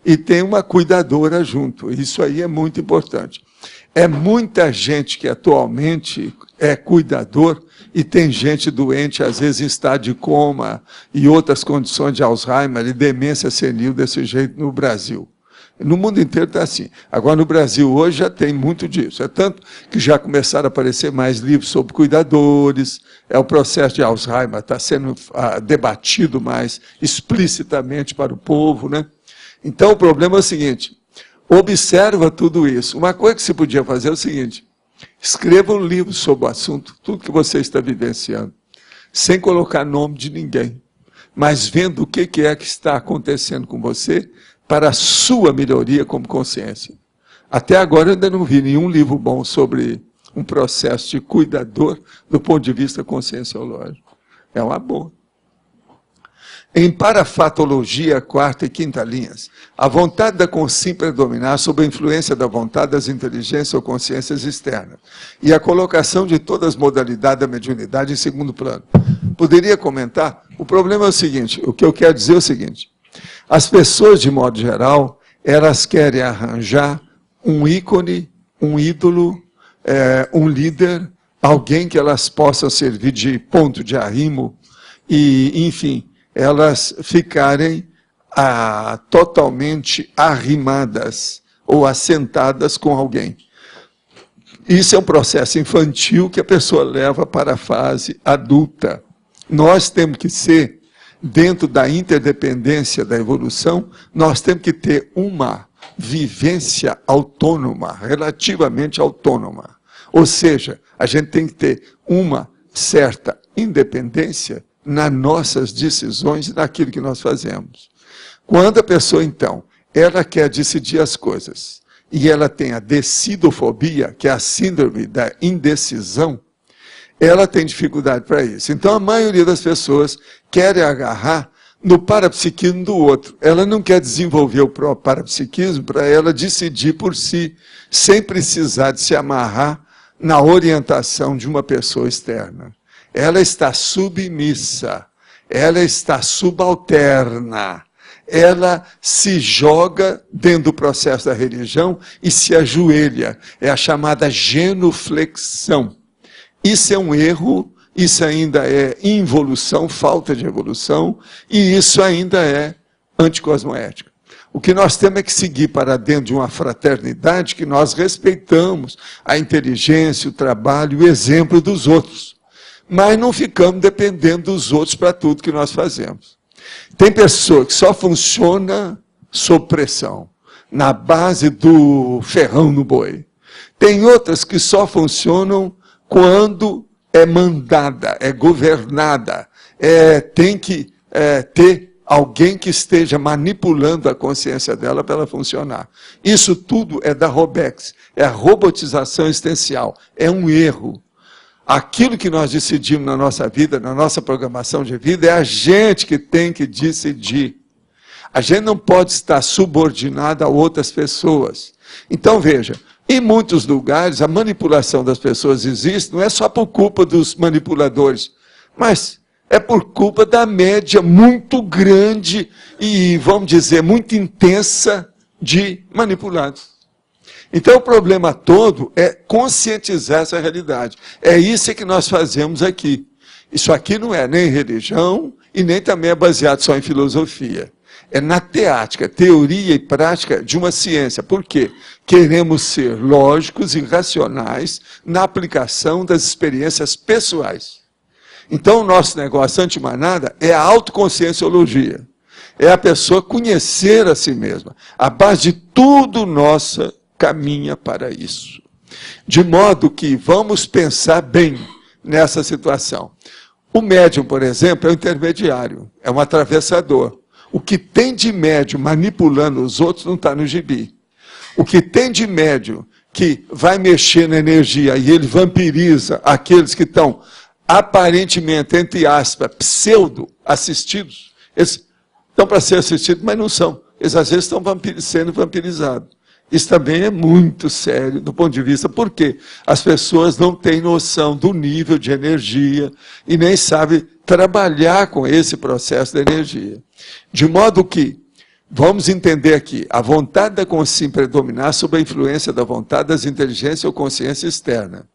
e tem uma cuidadora junto. Isso aí é muito importante. É muita gente que atualmente é cuidador e tem gente doente, às vezes em estado de coma e outras condições de Alzheimer e demência senil desse jeito no Brasil. No mundo inteiro está assim. Agora, no Brasil, hoje, já tem muito disso. É tanto que já começaram a aparecer mais livros sobre cuidadores, o processo de Alzheimer está sendo debatido mais explicitamente para o povo, né? Então, o problema é o seguinte, observa tudo isso. Uma coisa que se podia fazer é o seguinte, escreva um livro sobre o assunto, tudo que você está vivenciando, sem colocar nome de ninguém, mas vendo o que é que está acontecendo com você, para a sua melhoria como consciência. Até agora eu ainda não vi nenhum livro bom sobre um processo de cuidador do ponto de vista conscienciológico. É uma boa. Em parafatologia, quarta e quinta linhas, a vontade da consciência predominar sob a influência da vontade das inteligências ou consciências externas e a colocação de todas as modalidades da mediunidade em segundo plano. Poderia comentar? O problema é o seguinte, o que eu quero dizer é o seguinte, as pessoas, de modo geral, elas querem arranjar um ícone, um ídolo, um líder, alguém que elas possam servir de ponto de arrimo e, enfim, elas ficarem totalmente arrimadas ou assentadas com alguém. Isso é um processo infantil que a pessoa leva para a fase adulta. Nós temos que ser, dentro da interdependência da evolução, nós temos que ter uma vivência autônoma, relativamente autônoma. Ou seja, a gente tem que ter uma certa independência nas nossas decisões e naquilo que nós fazemos. Quando a pessoa, então, ela quer decidir as coisas, e ela tem a decidofobia, que é a síndrome da indecisão, ela tem dificuldade para isso. Então, a maioria das pessoas querem agarrar no parapsiquismo do outro. Ela não quer desenvolver o próprio parapsiquismo para ela decidir por si, sem precisar de se amarrar na orientação de uma pessoa externa. Ela está submissa, ela está subalterna, ela se joga dentro do processo da religião e se ajoelha. É a chamada genuflexão. Isso é um erro, isso ainda é involução, falta de evolução, e isso ainda é anticosmoética. O que nós temos é que seguir para dentro de uma fraternidade que nós respeitamos a inteligência, o trabalho, o exemplo dos outros. Mas não ficamos dependendo dos outros para tudo que nós fazemos. Tem pessoa que só funciona sob pressão, na base do ferrão no boi. Tem outras que só funcionam quando é mandada, é governada, tem que ter alguém que esteja manipulando a consciência dela para ela funcionar. Isso tudo é da Robex, é a robotização existencial, é um erro. Aquilo que nós decidimos na nossa vida, na nossa programação de vida, é a gente que tem que decidir. A gente não pode estar subordinado a outras pessoas. Então, veja, em muitos lugares, a manipulação das pessoas existe, não é só por culpa dos manipuladores, mas é por culpa da média muito grande e, vamos dizer, muito intensa de manipulados. Então, o problema todo é conscientizar essa realidade. É isso que nós fazemos aqui. Isso aqui não é nem religião e nem também é baseado só em filosofia. É na teática, teoria e prática de uma ciência. Por quê? Queremos ser lógicos e racionais na aplicação das experiências pessoais. Então, o nosso negócio, antes de mais nada, é a autoconscienciologia. É a pessoa conhecer a si mesma. A base de tudo nossa caminha para isso. De modo que vamos pensar bem nessa situação. O médium, por exemplo, é um intermediário, é um atravessador. O que tem de médium manipulando os outros não está no gibi. O que tem de médium que vai mexer na energia e ele vampiriza aqueles que estão aparentemente, entre aspas, pseudo-assistidos, eles estão para ser assistidos, mas não são. Eles às vezes estão sendo vampirizados. Isso também é muito sério do ponto de vista, porque as pessoas não têm noção do nível de energia e nem sabem trabalhar com esse processo de energia. De modo que Vamos entender aqui. A vontade da consciência predominar sobre a influência da vontade das inteligências ou consciência externa.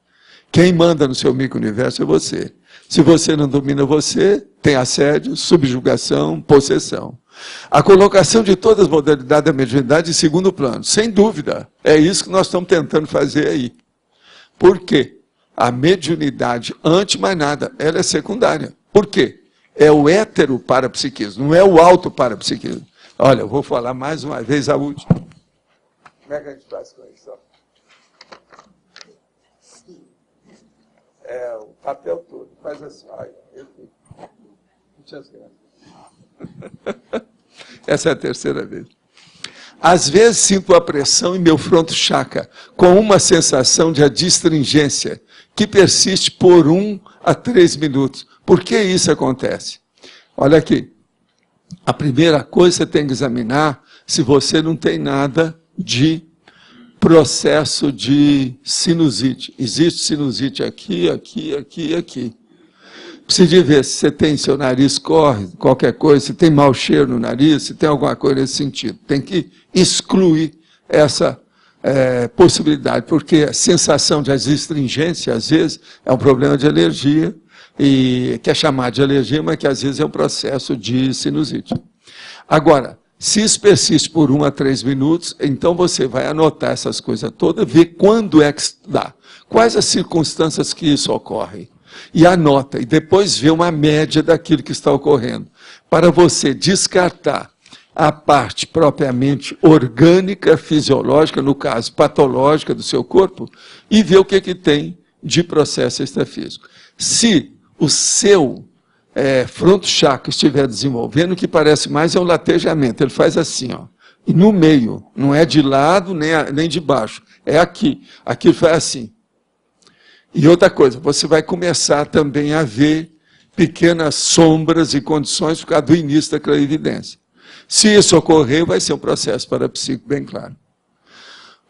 Quem manda no seu micro-universo é você. Se você não domina você, tem assédio, subjugação, possessão. A colocação de todas as modalidades da mediunidade em segundo plano. Sem dúvida. É isso que nós estamos tentando fazer aí. Por quê? A mediunidade, antes de mais nada, ela é secundária. Por quê? É o hétero parapsiquismo, não é o auto parapsiquismo. Olha, eu vou falar mais uma vez a última. Como é que a gente faz com isso? É o papel todo. Faz assim. Olha, eu Essa é a terceira vez. Às vezes sinto a pressão em meu fronto chakra, com uma sensação de adstringência, que persiste por 1 a 3 minutos. Por que isso acontece? Olha aqui. A primeira coisa que você tem que examinar se você não tem nada de processo de sinusite. Existe sinusite aqui, aqui, aqui, aqui. Precisa ver se você tem, seu nariz corre, qualquer coisa, se tem mau cheiro no nariz, se tem alguma coisa nesse sentido. Tem que excluir essa possibilidade, porque a sensação de adstringência, às vezes, é um problema de alergia, e que é chamado de alergia, mas que às vezes é um processo de sinusite. Agora, se isso persiste por 1 a 3 minutos, então você vai anotar essas coisas todas, ver quando é que dá, quais as circunstâncias que isso ocorre, e anota, e depois vê uma média daquilo que está ocorrendo, para você descartar a parte propriamente orgânica, fisiológica, no caso patológica do seu corpo, e ver o que tem de processo extrafísico. Se o seu fronto chakra estiver desenvolvendo, o que parece mais é o latejamento. Ele faz assim, ó, e no meio, não é de lado nem de baixo, é aqui. Aqui ele faz assim. E outra coisa, você vai começar também a ver pequenas sombras e condições por causa do início da clarividência. Se isso ocorrer, vai ser um processo parapsíquico bem claro.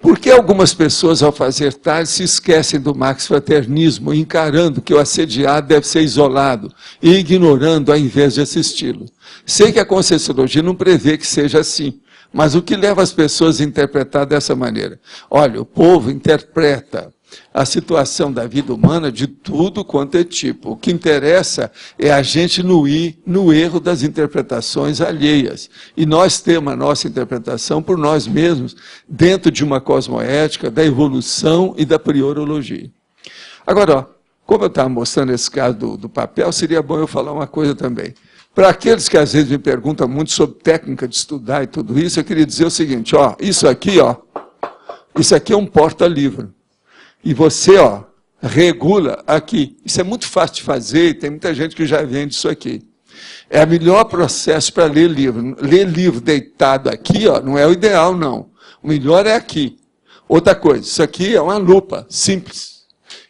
Por que algumas pessoas, ao fazer tal, se esquecem do max-fraternismo, encarando que o assediado deve ser isolado e ignorando ao invés de assisti-lo? Sei que a Conscienciologia não prevê que seja assim, mas o que leva as pessoas a interpretar dessa maneira? Olha, o povo interpreta a situação da vida humana de tudo quanto é tipo. O que interessa é a gente não ir no erro das interpretações alheias. E nós temos a nossa interpretação por nós mesmos, dentro de uma cosmoética, da evolução e da priorologia. Agora, ó, como eu estava mostrando esse caso do papel, seria bom eu falar uma coisa também. Para aqueles que às vezes me perguntam muito sobre técnica de estudar e tudo isso, eu queria dizer o seguinte, ó, isso aqui é um porta-livro. E você, ó, regula aqui. Isso é muito fácil de fazer, e tem muita gente que já vende isso aqui. É o melhor processo para ler livro. Ler livro deitado aqui, ó, não é o ideal, não. O melhor é aqui. Outra coisa, isso aqui é uma lupa simples,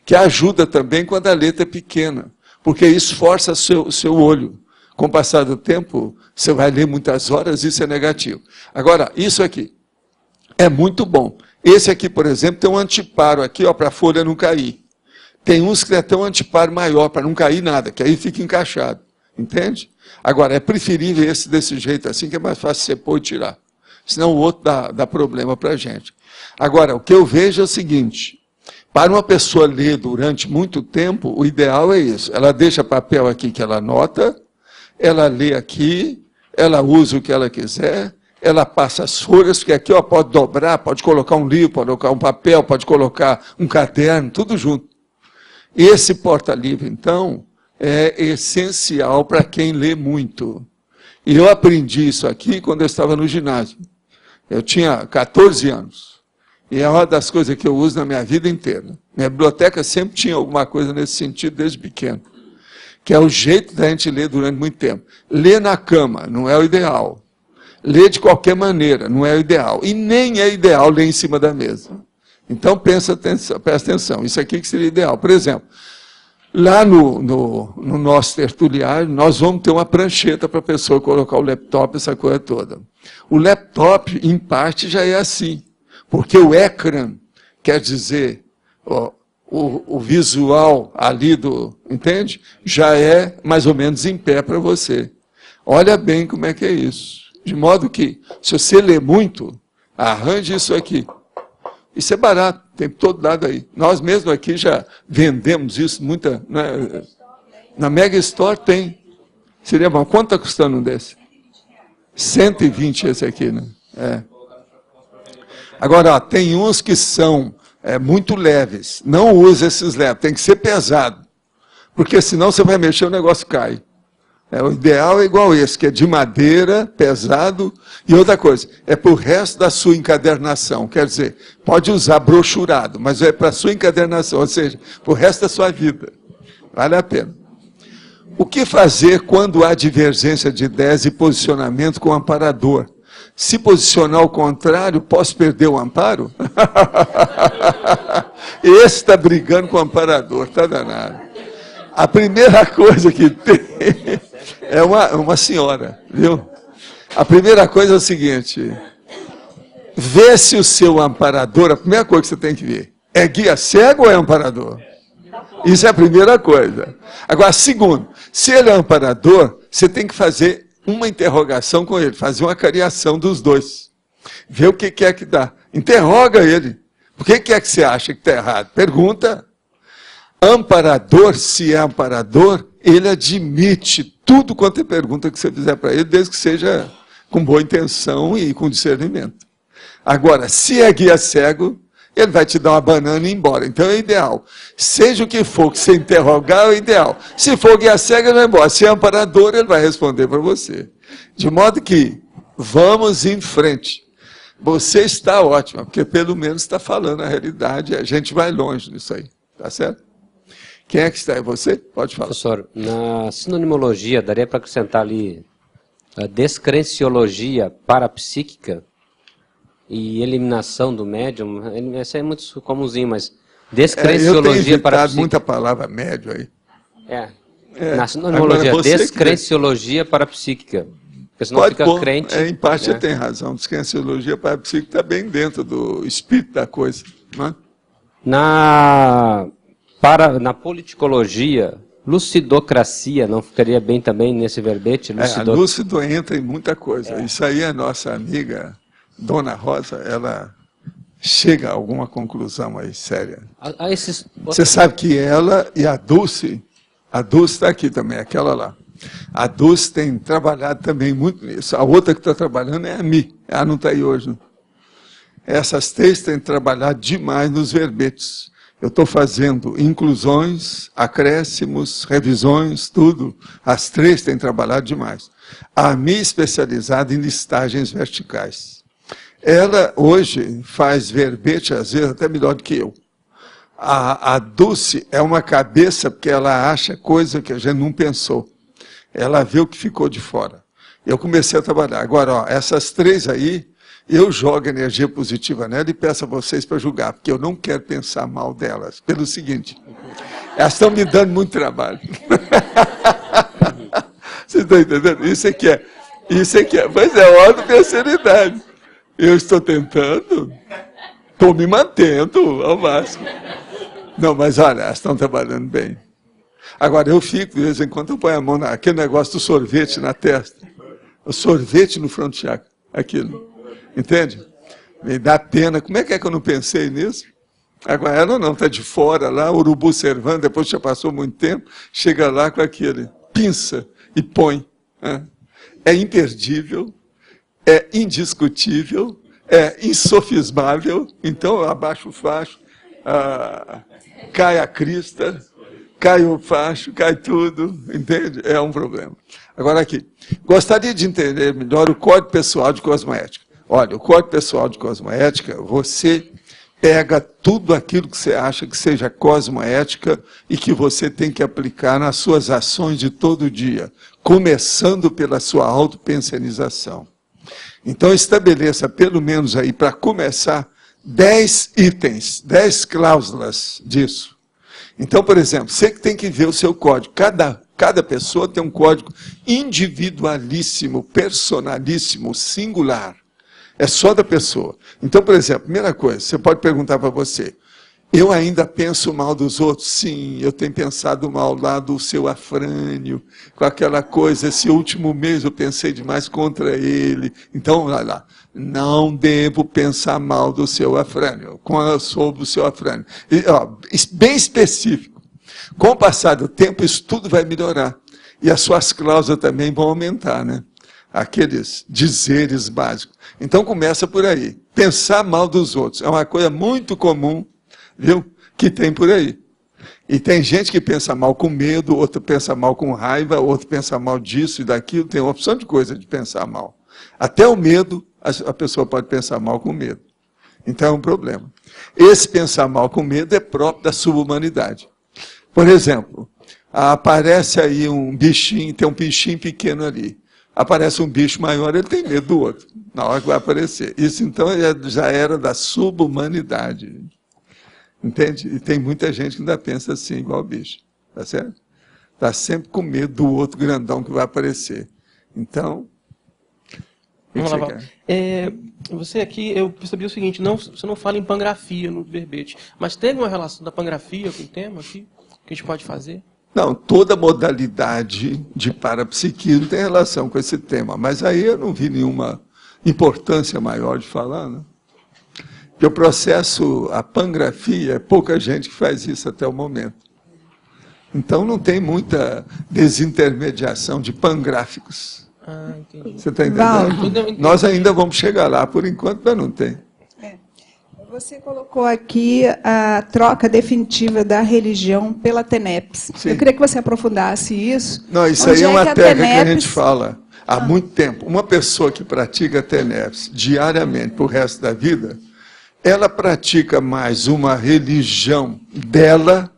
que ajuda também quando a letra é pequena, porque isso força o seu olho. Com o passar do tempo, você vai ler muitas horas, isso é negativo. Agora, isso aqui é muito bom. Esse aqui, por exemplo, tem um antiparo aqui, para a folha não cair. Tem uns que tem um antiparo maior, para não cair nada, que aí fica encaixado. Entende? Agora, é preferível esse desse jeito assim, que é mais fácil você pôr e tirar. Senão o outro dá problema para a gente. Agora, o que eu vejo é o seguinte, para uma pessoa ler durante muito tempo, o ideal é isso. Ela deixa papel aqui que ela anota, ela lê aqui, ela usa o que ela quiser, ela passa as folhas, porque aqui pode dobrar, pode colocar um livro, pode colocar um papel, pode colocar um caderno, tudo junto. Esse porta-livro, então, é essencial para quem lê muito. E eu aprendi isso aqui quando eu estava no ginásio. Eu tinha 14 anos. E é uma das coisas que eu uso na minha vida inteira. Minha biblioteca sempre tinha alguma coisa nesse sentido desde pequeno. Que é o jeito da gente ler durante muito tempo. Ler na cama não é o ideal. Ler de qualquer maneira, não é o ideal. E nem é ideal ler em cima da mesa. Então, presta atenção. Isso aqui que seria ideal. Por exemplo, lá no nosso tertuliário, nós vamos ter uma prancheta para a pessoa colocar o laptop, essa coisa toda. O laptop, em parte, já é assim. Porque o ecrã, quer dizer, o visual ali entende? Já é mais ou menos em pé para você. Olha bem como é que é isso. De modo que, se você lê muito, arranje isso aqui. Isso é barato, tem todo dado aí. Nós mesmos aqui já vendemos isso, muita... Né? Na Mega Store tem. Seria bom. Quanto está custando um desse? 120 esse aqui, né? É. Agora, ó, tem uns que são muito leves. Não use esses leves, tem que ser pesado. Porque senão você vai mexer, o negócio cai. O ideal é igual esse, que é de madeira, pesado. E outra coisa, é para o resto da sua encadernação. Quer dizer, pode usar brochurado, mas é para a sua encadernação, ou seja, para o resto da sua vida. Vale a pena. O que fazer quando há divergência de ideias e posicionamento com o amparador? Se posicionar ao contrário, posso perder o amparo? Esse está brigando com o amparador, está danado. A primeira coisa que tem é uma senhora, viu? A primeira coisa é o seguinte, vê se o seu amparador, a primeira coisa que você tem que ver, é guia cego ou é amparador? Isso é a primeira coisa. Agora, segundo, se ele é amparador, você tem que fazer uma interrogação com ele, fazer uma cariação dos dois. Ver o que é que dá. Interroga ele. Por que é que você acha que está errado? Pergunta. Amparador, se é amparador, ele admite tudo quanto é pergunta que você fizer para ele, desde que seja com boa intenção e com discernimento. Agora, se é guia cego, ele vai te dar uma banana e ir embora. Então é ideal. Seja o que for que você interrogar, é ideal. Se for guia cega, ele vai embora. Se é amparador, ele vai responder para você. De modo que, vamos em frente. Você está ótima, porque pelo menos está falando a realidade. A gente vai longe nisso aí. Tá certo? Quem é que está? É você? Pode falar. Professor, na sinonimologia, daria para acrescentar ali a descrenciologia parapsíquica e eliminação do médium? Essa é muito comumzinho, mas descrenciologia parapsíquica... Eu tenho evitado muita palavra médio aí. Na sinonimologia, descrenciologia parapsíquica. Porque senão pode fica pôr, crente. Em parte você tem razão. Descrenciologia parapsíquica está bem dentro do espírito da coisa. Não é? Na politicologia, lucidocracia, não ficaria bem também nesse verbete? Lúcido entra em muita coisa. Isso aí a nossa amiga Dona Rosa, ela chega a alguma conclusão aí séria. Você sabe que ela e a Dulce está aqui também, aquela lá. A Dulce tem trabalhado também muito nisso. A outra que está trabalhando é a Mi. Ela não está aí hoje, não. Essas três têm trabalhado demais nos verbetes. Eu estou fazendo inclusões, acréscimos, revisões, tudo. As três têm trabalhado demais. A minha especializada em listagens verticais. Ela, hoje, faz verbete, às vezes, até melhor do que eu. A Dulce é uma cabeça, porque ela acha coisa que a gente não pensou. Ela vê o que ficou de fora. Eu comecei a trabalhar. Agora, ó, essas três aí, eu jogo energia positiva nela e peço a vocês para julgar, porque eu não quero pensar mal delas. Pelo seguinte, elas estão me dando muito trabalho. Vocês estão entendendo? Isso é que é. Mas é hora de ter seriedade. Eu estou tentando, estou me mantendo ao máximo. Não, mas olha, elas estão trabalhando bem. Agora, eu fico, de vez em quando, eu ponho a mão naquele negócio do sorvete na testa. O sorvete no front chakra, aquilo. Entende? Me dá pena. Como é que eu não pensei nisso? Agora, ela não, está de fora lá, urubu servando, depois já passou muito tempo, chega lá com aquele, pinça e põe. É imperdível, é indiscutível, é insofismável, então eu abaixo o facho, cai a crista, cai o facho, cai tudo, entende? É um problema. Agora aqui, gostaria de entender melhor o Código Pessoal de Cosmoética. Olha, o Código Pessoal de Cosmoética, você pega tudo aquilo que você acha que seja cosmoética e que você tem que aplicar nas suas ações de todo dia, começando pela sua autopensionização. Então, estabeleça, pelo menos aí, para começar, 10 itens, 10 cláusulas disso. Então, por exemplo, você que tem que ver o seu código. Cada pessoa tem um código individualíssimo, personalíssimo, singular. É só da pessoa. Então, por exemplo, primeira coisa, você pode perguntar para você, Eu ainda penso mal dos outros? Sim, eu tenho pensado mal lá do seu Afrânio, com aquela coisa, esse último mês eu pensei demais contra ele. Então, olha lá, não devo pensar mal do seu Afrânio, sobre o seu Afrânio. E, ó, bem específico. Com o passar do tempo, isso tudo vai melhorar. E as suas cláusulas também vão aumentar, né? Aqueles dizeres básicos. Então, começa por aí. Pensar mal dos outros é uma coisa muito comum, viu? Que tem por aí. E tem gente que pensa mal com medo, outro pensa mal com raiva, outro pensa mal disso e daquilo. Tem uma opção de coisa de pensar mal. Até o medo, a pessoa pode pensar mal com medo. Então é um problema. Esse pensar mal com medo é próprio da subhumanidade. Por exemplo, aparece aí um bichinho, tem um bichinho pequeno ali. Aparece um bicho maior, ele tem medo do outro, na hora que vai aparecer. Isso, então, já era da subhumanidade. Entende? E tem muita gente que ainda pensa assim, igual o bicho. Tá certo? Está sempre com medo do outro grandão que vai aparecer. Então... Vamos lá, Val. Você aqui, eu percebi o seguinte, você não fala em pangrafia no verbete, mas tem alguma relação da pangrafia com o tema aqui, que a gente pode fazer? Não, toda modalidade de parapsiquismo tem relação com esse tema, mas aí eu não vi nenhuma importância maior de falar, né? Porque o processo, a pangrafia, é pouca gente que faz isso até o momento. Então não tem muita desintermediação de pangráficos. Ah, entendi. Você está entendendo? Nós ainda vamos chegar lá, por enquanto, mas não tem. Você colocou aqui a troca definitiva da religião pela TENEPS. Sim. Eu queria que você aprofundasse isso. Não, isso aí é uma técnica que a gente fala há muito tempo. Uma pessoa que pratica TENEPS diariamente para o resto da vida, ela pratica mais uma religião dela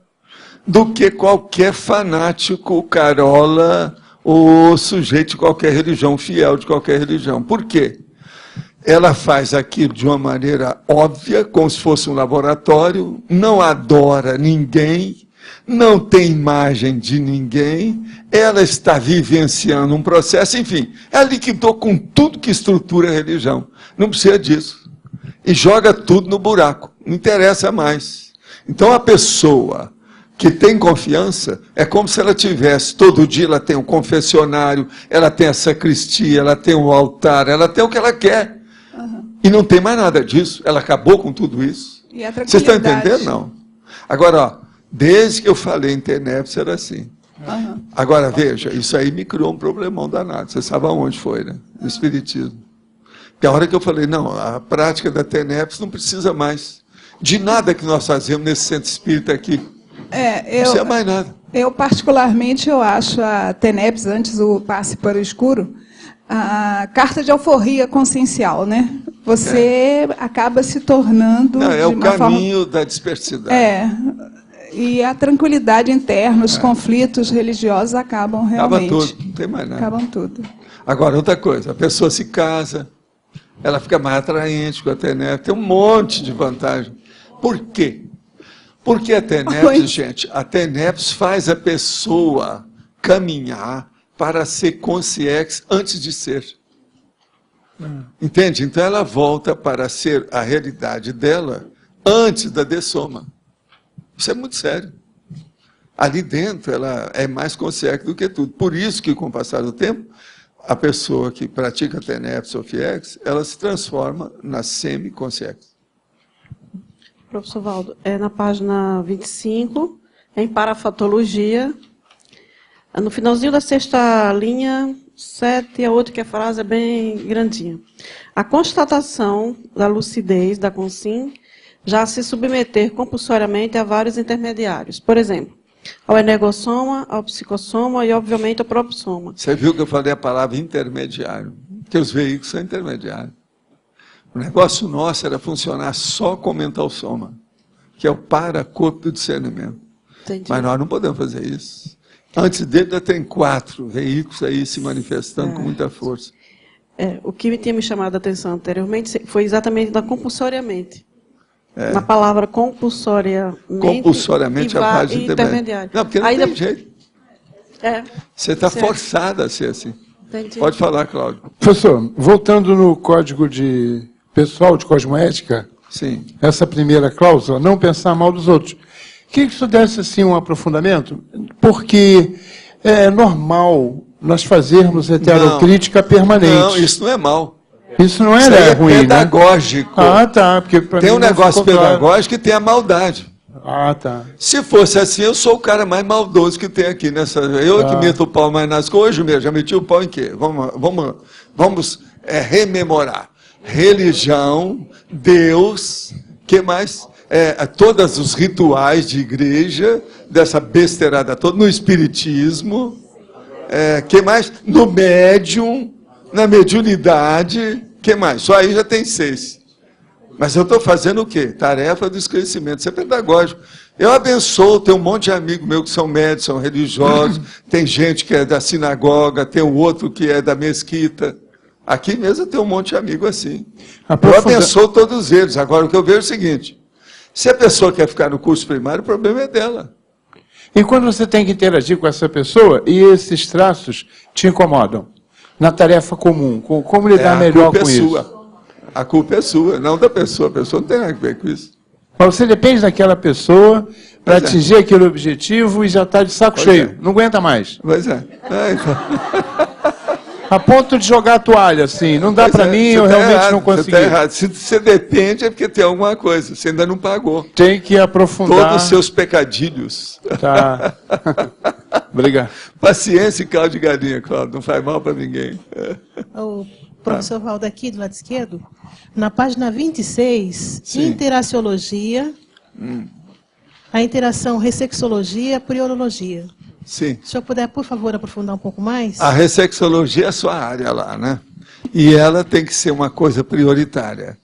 do que qualquer fanático, carola ou sujeito de qualquer religião, fiel de qualquer religião. Por quê? Ela faz aquilo de uma maneira óbvia, como se fosse um laboratório, não adora ninguém, não tem imagem de ninguém, ela está vivenciando um processo, enfim, ela liquidou com tudo que estrutura a religião. Não precisa disso. E joga tudo no buraco, não interessa mais. Então a pessoa que tem confiança, é como se ela tivesse, todo dia ela tem um confessionário, ela tem a sacristia, ela tem o altar, ela tem o que ela quer. E não tem mais nada disso, ela acabou com tudo isso. E a Vocês estão entendendo? Não. Agora, ó, desde que eu falei em TENEPS era assim. Agora, veja, isso aí me criou um problemão danado. Você sabe aonde foi, né? No Espiritismo. Porque a hora que eu falei, não, a prática da TENEPS não precisa mais de nada que nós fazemos nesse centro espírita aqui. Não precisa mais nada. Eu, particularmente, eu acho a TENEPS, antes o passe para o escuro, a carta de alforria consciencial, né? Você acaba se tornando... Não, é o caminho da dispersidade. E a tranquilidade interna, os conflitos religiosos acabam realmente... Acaba tudo, não tem mais nada. Acabam tudo. Agora, outra coisa, a pessoa se casa, ela fica mais atraente com a TENEPS, tem um monte de vantagem. Por quê? Porque a TENEPS, gente, a TENEPS faz a pessoa caminhar para ser consciex antes de ser. Entende? Então ela volta para ser a realidade dela antes da dessoma. Isso é muito sério. Ali dentro ela é mais consciex do que tudo. Por isso que, com o passar do tempo, a pessoa que pratica TENEPS ou FIEX, ela se transforma na semi-consciex. Professor Valdo, na página 25, em parafatologia, no finalzinho da sexta linha, 7, a outra que a frase é bem grandinha. A constatação da lucidez da consim já se submeter compulsoriamente a vários intermediários. Por exemplo, ao energossoma, ao psicossoma e, obviamente, ao próprio soma. Você viu que eu falei a palavra intermediário? Porque os veículos são intermediários. O negócio nosso era funcionar só com o mental soma, que é o paracorpo do discernimento. Entendi. Mas nós não podemos fazer isso. Antes dele já tem 4 veículos aí se manifestando com muita força. O que tinha me chamado a atenção anteriormente foi exatamente da compulsoriamente. Na palavra compulsoriamente. Compulsoriamente a parte intermediária. Não, porque não tem jeito. Você está forçada a ser assim. Entendi. Pode falar, Cláudio. Professor, voltando no código de pessoal de cosmoética, Sim. Essa primeira cláusula, não pensar mal dos outros. Queria que isso desse assim, um aprofundamento, porque é normal nós fazermos heterocrítica permanente. Não, isso não é mal. Isso não Isso é aí ruim, pedagógico. Né? Ah, tá. Porque tem um negócio pedagógico e tem a maldade. Ah, tá. Se fosse assim, eu sou o cara mais maldoso que tem aqui nessa. Eu que meto o pau mais nas coisas. Hoje mesmo, já meti o pau em quê? Vamos rememorar. Religião, Deus, que mais? Todos os rituais de igreja, dessa besteirada toda, no espiritismo, que mais? No médium, na mediunidade, que mais? Só aí já tem 6. Mas eu estou fazendo o quê? Tarefa do esclarecimento, isso é pedagógico. Eu abençoo, tem um monte de amigos meus que são médicos, são religiosos, tem gente que é da sinagoga, tem o outro que é da mesquita. Aqui mesmo tem um monte de amigos assim. Eu abençoo todos eles. Agora, o que eu vejo é o seguinte, se a pessoa quer ficar no curso primário, o problema é dela. E quando você tem que interagir com essa pessoa, e esses traços te incomodam, na tarefa comum, como lidar melhor com isso? A culpa é sua, não da pessoa. A pessoa não tem nada a ver com isso. Mas você depende daquela pessoa para atingir aquele objetivo e já está de saco cheio. Não aguenta mais. Pois é. Então. A ponto de jogar a toalha, assim. Não dá para mim, eu realmente não consegui. Você está errado. Se você depende, é porque tem alguma coisa. Você ainda não pagou. Tem que aprofundar. Todos os seus pecadilhos. Tá. Obrigado. Paciência e caldo de galinha, Cláudio. Não faz mal para ninguém. O professor Valdo aqui, do lado esquerdo, na página 26, Sim. Interaciologia, a interação ressexologia, priorologia. Sim. Se o senhor puder, por favor, aprofundar um pouco mais. A ressexologia é a sua área lá, né? E ela tem que ser uma coisa prioritária.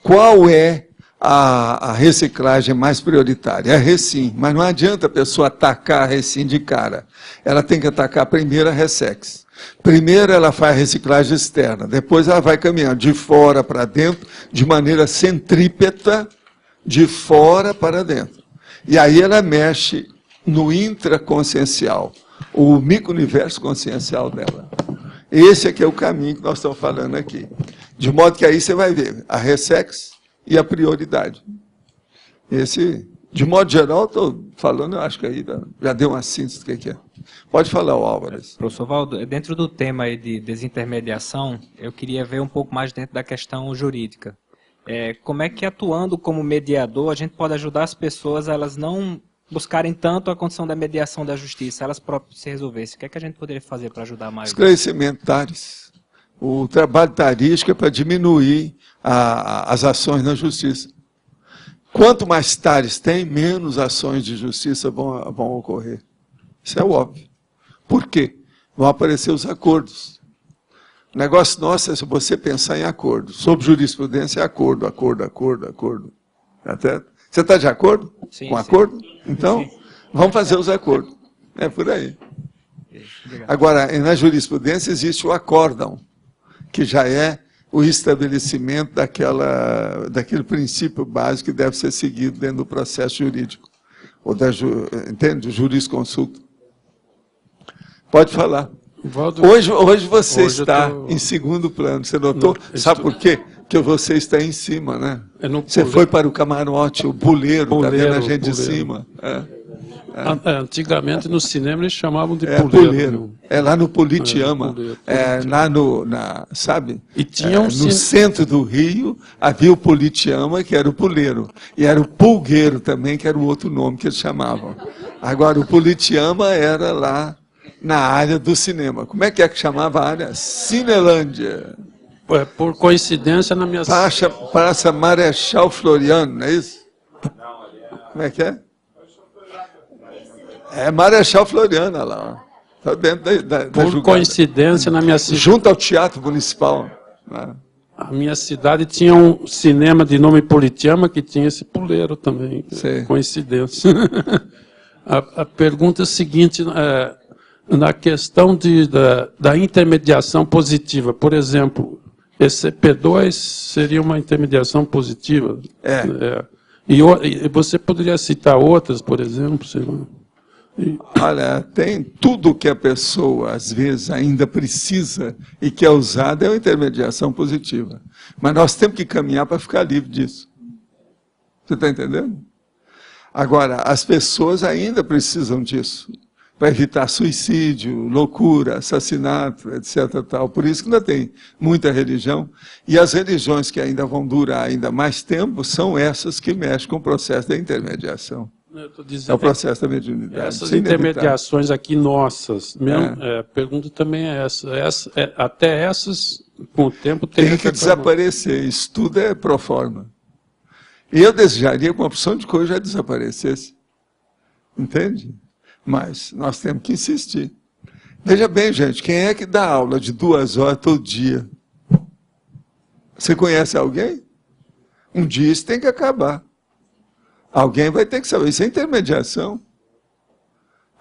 Qual é a reciclagem mais prioritária? É a recim, mas não adianta a pessoa atacar a recim de cara. Ela tem que atacar primeiro a ressex. Primeiro ela faz a reciclagem externa, depois ela vai caminhando de fora para dentro, de maneira centrípeta, de fora para dentro. E aí ela mexe no intraconsciencial, o micro-universo consciencial dela. Esse é que é o caminho que nós estamos falando aqui. De modo que aí você vai ver a ressex e a prioridade. Esse, de modo geral, estou falando, eu acho que aí já deu uma síntese do que é. Pode falar, Álvares. Professor Valdo, dentro do tema aí de desintermediação, eu queria ver um pouco mais dentro da questão jurídica. Como é que, atuando como mediador, a gente pode ajudar as pessoas a elas não buscarem tanto a condição da mediação da justiça, elas próprias se resolvessem? O que é que a gente poderia fazer para ajudar mais? Esclarecimento TARES. O trabalho tarístico é para diminuir as ações na justiça. Quanto mais TARES tem, menos ações de justiça vão ocorrer. Isso é óbvio. Por quê? Vão aparecer os acordos. O negócio nosso é se você pensar em acordo. Sobre jurisprudência é acordo. Até, você está de acordo com acordo? Então, vamos fazer os acordos. É por aí. Agora, na jurisprudência existe o acórdão, que já é o estabelecimento daquele princípio básico que deve ser seguido dentro do processo jurídico. Ou entende? Do jurisconsulto. Pode falar. Valdo, hoje você está em segundo plano, você notou? Sabe por quê? Porque você está em cima, né? Você foi para o camarote, o buleiro, está vendo a gente de cima. Antigamente no cinema eles chamavam de puleiro. Lá no Politeama. Sabe? E tinha no centro do Rio havia o Politeama, que era o puleiro. E era o pulgueiro também, que era o outro nome que eles chamavam. Agora, o Politeama era lá na área do cinema. Como é que chamava a área? Cinelândia. Por coincidência, na minha... Praça Marechal Floriano, não é isso? Como é que é? É Marechal Floriano, lá. Está dentro da Por coincidência, na minha cidade... Junto ao Teatro Municipal. Né? A minha cidade tinha um cinema de nome Politeama, que tinha esse puleiro também. Sim. Coincidência. A pergunta é a seguinte... na questão da intermediação positiva, por exemplo, esse P2 seria uma intermediação positiva? E você poderia citar outras, por exemplo? Sei lá. Olha, tem tudo que a pessoa, às vezes, ainda precisa e que é usado é uma intermediação positiva. Mas nós temos que caminhar para ficar livre disso. Você está entendendo? Agora, as pessoas ainda precisam disso, para evitar suicídio, loucura, assassinato, etc. Tal. Por isso que ainda tem muita religião. E as religiões que ainda vão durar ainda mais tempo são essas que mexem com o processo da intermediação. É o processo da mediunidade. Essas intermediações aqui nossas, a pergunta também é essa. Até essas, com o tempo, tem que desaparecer. Isso tudo é pro forma. E eu desejaria que uma opção de coisa já desaparecesse. Entende? Mas nós temos que insistir. Veja bem, gente, quem é que dá aula de 2 horas todo dia? Você conhece alguém? Um dia isso tem que acabar. Alguém vai ter que saber. Isso é intermediação.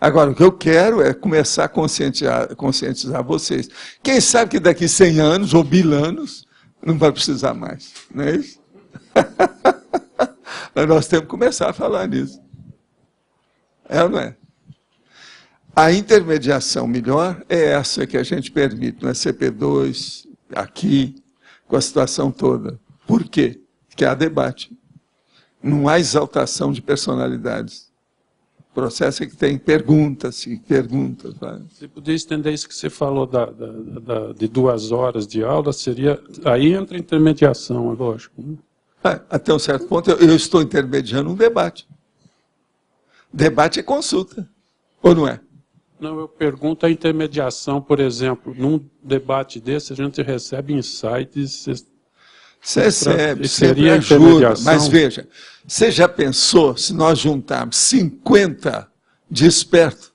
Agora, o que eu quero é começar a conscientizar vocês. Quem sabe que daqui 100 anos ou 1000 anos não vai precisar mais. Não é isso? Mas nós temos que começar a falar nisso. É ou não é? A intermediação melhor é essa que a gente permite no SCP-2, aqui, com a situação toda. Por quê? Porque há debate. Não há exaltação de personalidades. O processo é que tem perguntas. Vai. Se puder estender isso que você falou de 2 horas de aula, seria... Aí entra a intermediação, é lógico. Né? Até um certo ponto, eu estou intermediando um debate. Debate é consulta, ou não é? Não, eu pergunto a intermediação, por exemplo, num debate desse, a gente recebe insights... Você recebe, sempre ajuda, mas veja, você já pensou se nós juntarmos 50 de esperto?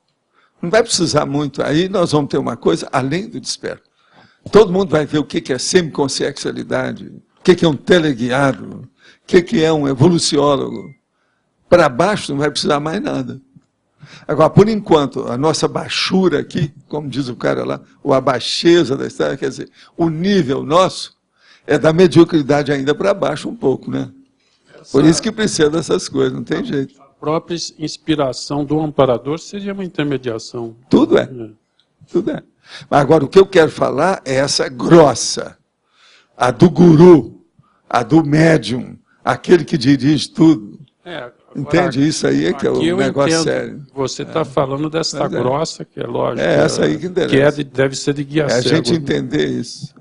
Não vai precisar muito, aí nós vamos ter uma coisa além do desperto. Todo mundo vai ver o que é semiconsexualidade, o que é um teleguiado, o que é um evoluciólogo. Para baixo não vai precisar mais nada. Agora, por enquanto, a nossa baixura aqui, como diz o cara lá, ou a baixeza da história, quer dizer, o nível nosso é da mediocridade ainda para baixo um pouco, né? Por isso que precisa dessas coisas, não tem jeito. A própria inspiração do amparador seria uma intermediação. Tudo é. Tudo é. Mas agora, o que eu quero falar é essa grossa. A do guru, a do médium, aquele que dirige tudo. Agora, entende? Isso aí é que é o negócio sério. Você está falando dessa grossa, que é lógico. É essa aí que interessa. Que deve ser de guia cego. É a gente entender isso.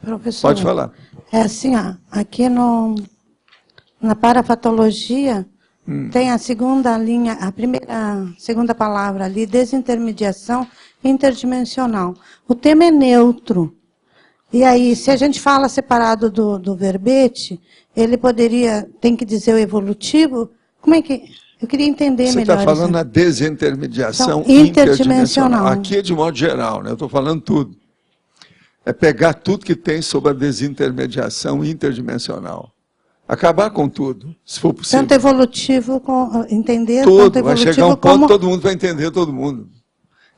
Professor, pode falar. É assim, aqui na parafatologia tem a segunda linha, a segunda palavra ali, desintermediação interdimensional. O tema é neutro. E aí, se a gente fala separado do verbete, ele tem que dizer o evolutivo? Como é que... Eu queria entender melhor. Você está falando na desintermediação interdimensional. Aqui é de modo geral, né? Eu estou falando tudo. É pegar tudo que tem sobre a desintermediação interdimensional. Acabar com tudo, se for possível. Tanto evolutivo, entender... Tudo, vai chegar um ponto que todo mundo vai entender todo mundo.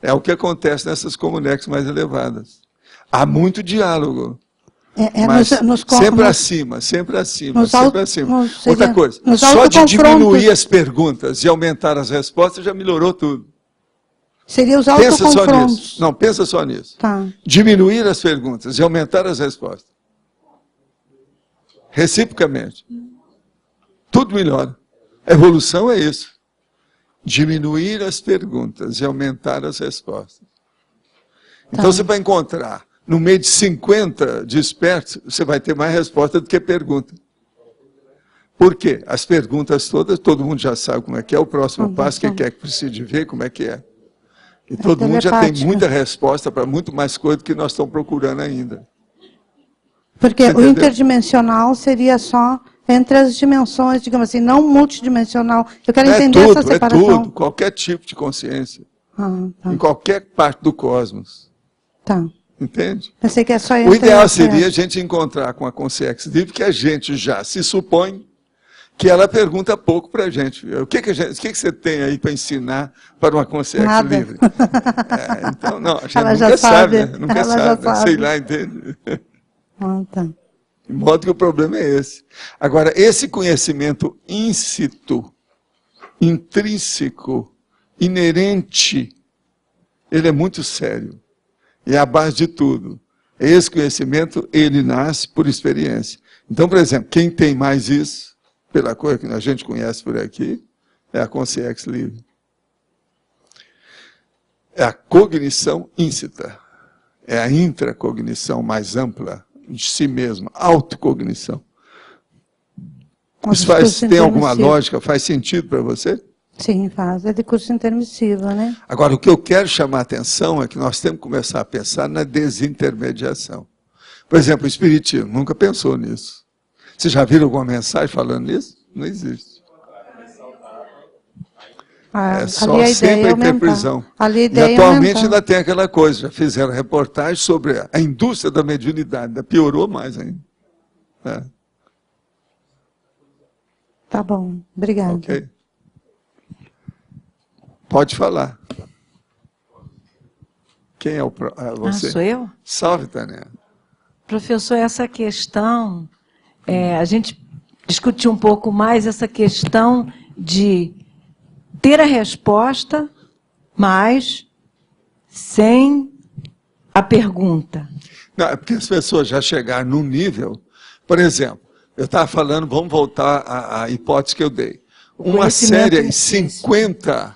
É o que acontece nessas comunex mais elevadas. Há muito diálogo. Mas sempre acima, sempre acima, sempre acima. Outra coisa, só de diminuir as perguntas e aumentar as respostas já melhorou tudo. Seria os autoconfrontos. Pensa só nisso. Não, pensa só nisso. Tá. Diminuir as perguntas e aumentar as respostas. Reciprocamente. Tudo melhora. A evolução é isso. Diminuir as perguntas e aumentar as respostas. Então você vai encontrar, no meio de 50 de espertos, você vai ter mais resposta do que pergunta. Por quê? As perguntas todas, todo mundo já sabe como é que é, o próximo passo, o que é que precisa de ver, como é que é. E todo mundo já tem muita resposta para muito mais coisa do que nós estamos procurando ainda. Porque o interdimensional seria só entre as dimensões, digamos assim, não multidimensional. Eu quero entender essa separação. É tudo, qualquer tipo de consciência. Em qualquer parte do cosmos. Tá. Entende? Pensei que é só o ideal seria a gente encontrar com a consciência livre, que a gente já se supõe que ela pergunta pouco para a gente. O que você tem aí para ensinar para uma consciência livre? Então, não, a gente nunca sabe, né? Nunca sabe, né? Sei lá, entende? Tá. De modo que o problema é esse. Agora, esse conhecimento íncito, intrínseco, inerente, ele é muito sério. E é a base de tudo. Esse conhecimento, ele nasce por experiência. Então, por exemplo, quem tem mais isso, pela coisa que a gente conhece por aqui, é a consciência livre. É a cognição íncita. É a intracognição mais ampla de si mesma, autocognição. Isso tem alguma lógica? Faz sentido para você? Sim, faz. É de curso intermissivo, né? Agora, o que eu quero chamar a atenção é que nós temos que começar a pensar na desintermediação. Por exemplo, o Espiritismo nunca pensou nisso. Vocês já viram alguma mensagem falando nisso? Não existe. É só sempre interprisão. E atualmente ainda tem aquela coisa, já fizeram reportagem sobre a indústria da mediunidade, ainda piorou mais ainda. É. Tá bom, obrigada. Okay. Pode falar. Quem é você? Sou eu? Salve, Tânia. Professor, essa questão, a gente discutiu um pouco mais essa questão de ter a resposta, mas sem a pergunta. Não, é porque as pessoas já chegaram num nível, por exemplo, eu estava falando, vamos voltar à hipótese que eu dei. Uma série, 50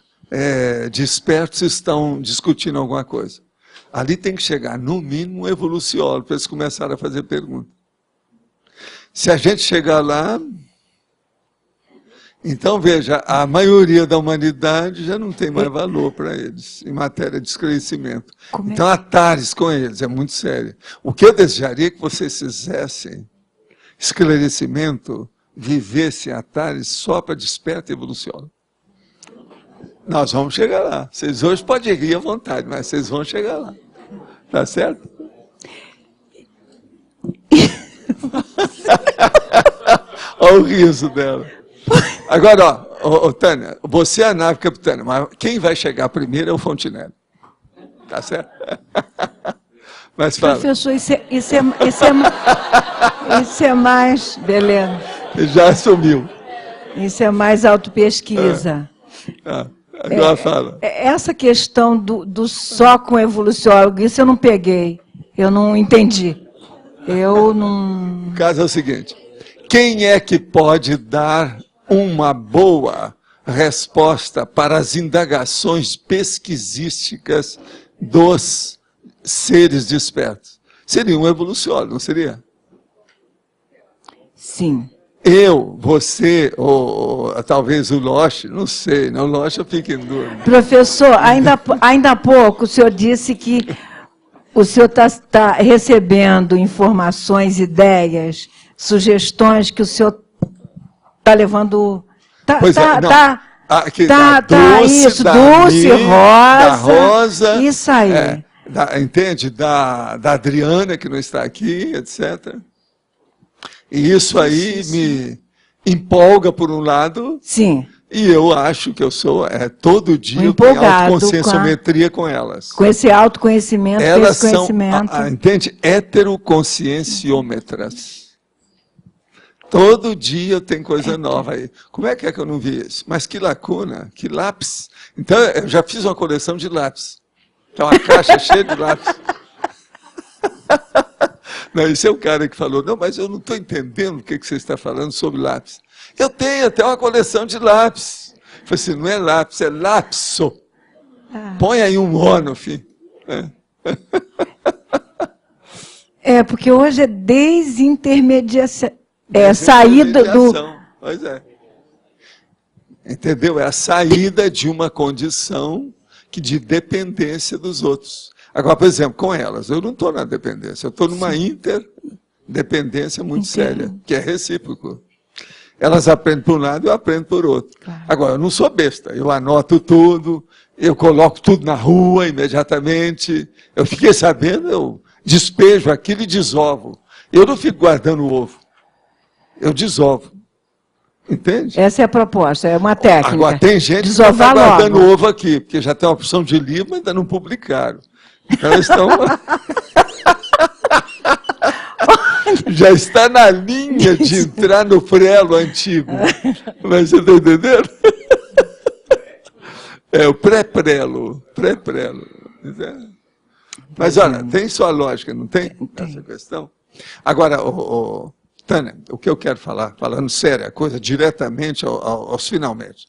despertos estão discutindo alguma coisa. Ali tem que chegar, no mínimo, um evoluciólogo, para eles começarem a fazer pergunta. Se a gente chegar lá... Então, veja, a maioria da humanidade já não tem mais valor para eles, em matéria de esclarecimento. Então, a TARES com eles é muito séria. O que eu desejaria é que vocês fizessem esclarecimento, vivessem a TARES só para desperta e evolução. Nós vamos chegar lá. Vocês hoje podem rir à vontade, mas vocês vão chegar lá. Tá certo? Olha o riso dela. Agora, ó, Tânia, você é a nave capitã, mas quem vai chegar primeiro é o Fontenelle. Tá certo? Mas fala. Professor, isso é mais... Beleza. Já assumiu. Isso é mais autopesquisa. Agora fala. Essa questão do só com evoluciólogo, isso eu não peguei. Eu não entendi. Eu não... O caso é o seguinte. Quem é que pode dar uma boa resposta para as indagações pesquisísticas dos seres despertos? Seria um evoluciólogo, não seria? Sim. Eu, você, ou talvez o Loche, não sei, não, o Loche eu fico em dúvida. Professor, ainda há pouco o senhor disse que o senhor está recebendo informações, ideias, sugestões que o senhor está levando... Doce, rosa. Isso aí. Entende? Da Adriana, que não está aqui, etc. E isso aí me empolga, por um lado. Sim. E eu acho que eu sou, todo dia, eu tenho autoconscienciometria com elas. Com esse autoconhecimento, elas com esse conhecimento. São, entende? Heteroconscienciômetras. Todo dia eu tenho coisa nova aí. Como é que eu não vi isso? Mas que lacuna, que lápis. Então, eu já fiz uma coleção de lápis. Que é uma caixa cheia de lápis. Não, esse é o cara que falou, não, mas eu não estou entendendo o que você está falando sobre lápis. Eu tenho até uma coleção de lápis. Eu falei assim, não é lápis, é lapso. Põe aí um O no fim. Porque hoje é desintermediação. É a saída do... Pois é. Entendeu? É a saída de uma condição de dependência dos outros. Agora, por exemplo, com elas, eu não estou na dependência, eu estou numa interdependência muito séria, que é recíproco. Elas aprendem por um lado e eu aprendo por outro. Claro. Agora, eu não sou besta, eu anoto tudo, eu coloco tudo na rua imediatamente, eu fiquei sabendo, eu despejo aquilo e desovo. Eu não fico guardando o ovo, eu desovo. Entende? Essa é a proposta, é uma técnica. Agora, tem gente que está guardando ovo aqui, porque já tem uma opção de livro, mas ainda não publicaram. Então, eles estão... já está na linha de entrar no prelo antigo. Mas você está entendendo? É o pré-prelo. Pré-prelo. Mas, olha, tem sua lógica, não tem? Essa questão. Agora, Tânia, o que eu quero falar, falando sério, a coisa diretamente aos finalmente.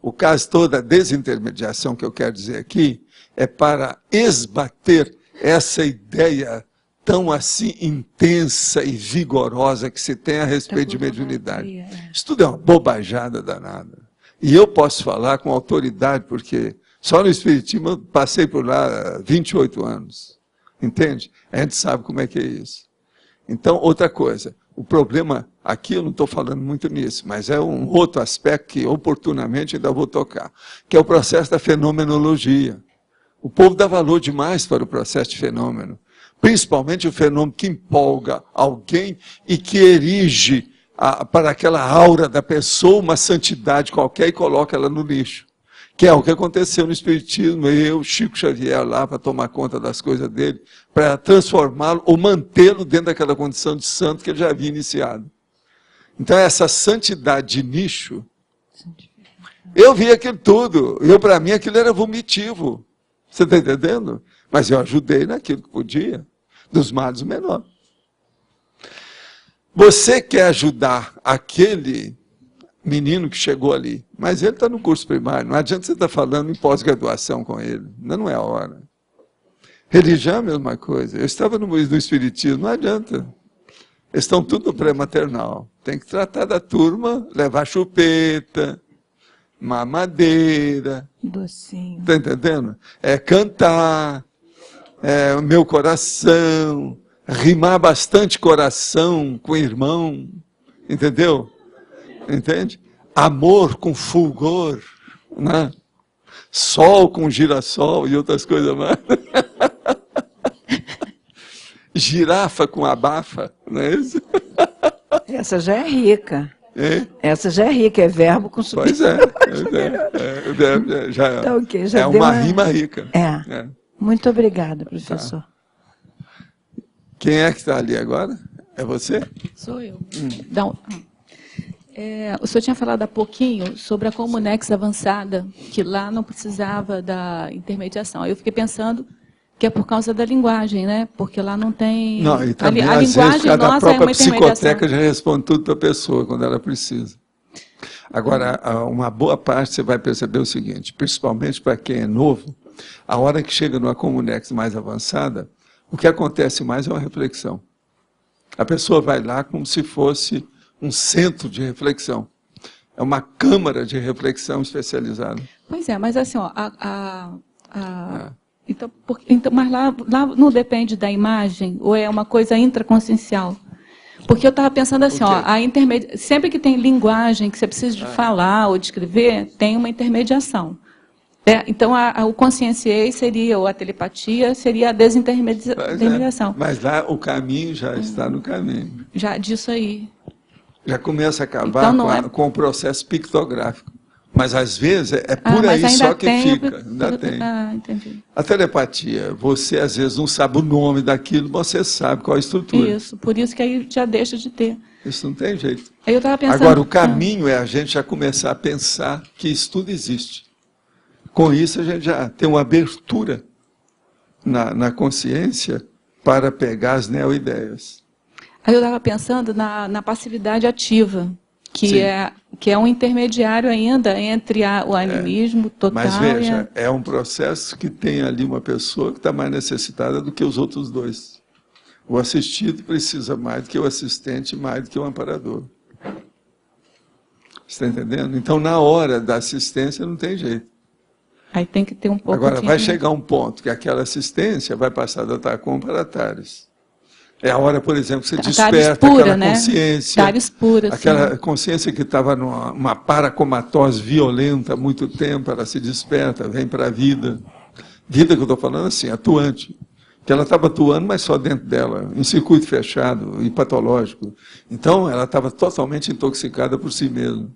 O caso todo da desintermediação que eu quero dizer aqui é para esbater essa ideia tão assim intensa e vigorosa que se tem a respeito de mediunidade. Isso tudo é uma bobajada danada. E eu posso falar com autoridade, porque só no Espiritismo eu passei por lá 28 anos. Entende? A gente sabe como é que é isso. Então, outra coisa, o problema, aqui eu não estou falando muito nisso, mas é um outro aspecto que oportunamente ainda vou tocar, que é o processo da fenomenologia. O povo dá valor demais para o processo de fenômeno, principalmente o fenômeno que empolga alguém e que erige para aquela aura da pessoa uma santidade qualquer e coloca ela no lixo. Que é o que aconteceu no Espiritismo, eu, Chico Xavier, lá para tomar conta das coisas dele, para transformá-lo ou mantê-lo dentro daquela condição de santo que ele já havia iniciado. Então, essa santidade de nicho, eu vi aquilo tudo, para mim aquilo era vomitivo. Você está entendendo? Mas eu ajudei naquilo que podia, dos males o menor. Você quer ajudar aquele menino que chegou ali, mas ele está no curso primário, não adianta você estar falando em pós-graduação com ele, ainda não é a hora. Religião é a mesma coisa, eu estava no Espiritismo, não adianta. Eles estão tudo no pré-maternal, tem que tratar da turma, levar chupeta, mamadeira, docinho. Está entendendo? É cantar, o meu coração, rimar bastante coração com irmão, entendeu? Entende? Amor com fulgor, né? Sol com girassol e outras coisas mais. Girafa com abafa, não é isso? Essa já é rica. É? Essa já é rica, é verbo com substantivo. Pois é. Já, então, okay, já é uma rima rica. É. Muito obrigada, professor. Tá. Quem é que está ali agora? É você? Sou eu. O senhor tinha falado há pouquinho sobre a Comunex avançada, que lá não precisava da intermediação. Aí eu fiquei pensando que é por causa da linguagem, né? Porque lá não tem... Não, e também, a às linguagem vezes, a própria psicoteca já responde tudo para a pessoa, quando ela precisa. Agora, uma boa parte você vai perceber o seguinte, principalmente para quem é novo, a hora que chega numa Comunex mais avançada, o que acontece mais é uma reflexão. A pessoa vai lá como se fosse um centro de reflexão. É uma câmara de reflexão especializada. Pois é, mas assim, ó, então, mas lá não depende da imagem, ou é uma coisa intraconsciencial? Porque eu estava pensando assim, ó, sempre que tem linguagem, que você precisa de falar ou de escrever, tem uma intermediação. Então, o conscienciei seria, ou a telepatia, seria a desintermediação. Mas lá o caminho já está no caminho. Já disso aí. Já começa a acabar então, com o processo pictográfico. Mas, às vezes, é por aí só que fica. Ainda tem. Entendi. A telepatia, você, às vezes, não sabe o nome daquilo, você sabe qual a estrutura. Isso, por isso que aí já deixa de ter. Isso não tem jeito. Aí eu estava pensando... Agora, o caminho é a gente já começar a pensar que isso tudo existe. Com isso, a gente já tem uma abertura na consciência para pegar as neo-ideias. Aí eu estava pensando na passividade ativa, que é um intermediário ainda entre o animismo total. Mas veja, é um processo que tem ali uma pessoa que está mais necessitada do que os outros dois. O assistido precisa mais do que o assistente, mais do que o amparador. Você está entendendo? Então, na hora da assistência, não tem jeito. Aí tem que ter um pouco... Agora, vai chegar um ponto que aquela assistência vai passar da TACOM para a TARES. É a hora, por exemplo, que você desperta pura, aquela né? consciência. TARES pura, aquela sim. consciência que estava numa paracomatose violenta há muito tempo, ela se desperta, vem para a vida. Vida que eu estou falando assim, atuante. Que ela estava atuando, mas só dentro dela, em circuito fechado e patológico. Então, ela estava totalmente intoxicada por si mesma.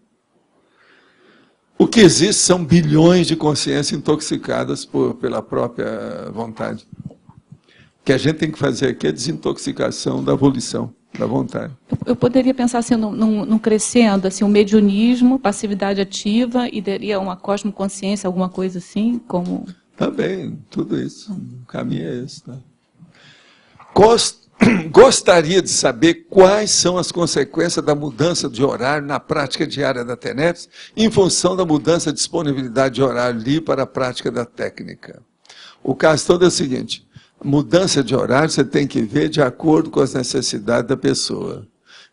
O que existe são bilhões de consciências intoxicadas pela própria vontade. O que a gente tem que fazer aqui é a desintoxicação da volição, da vontade. Eu poderia pensar assim, num crescendo, assim, um mediunismo, passividade ativa, e teria uma cosmoconsciência, alguma coisa assim, como... Também, tudo isso. O caminho é esse. Tá? gostaria de saber quais são as consequências da mudança de horário na prática diária da TENEPS, em função da mudança de disponibilidade de horário ali para a prática da técnica. O caso todo é o seguinte: mudança de horário você tem que ver de acordo com as necessidades da pessoa.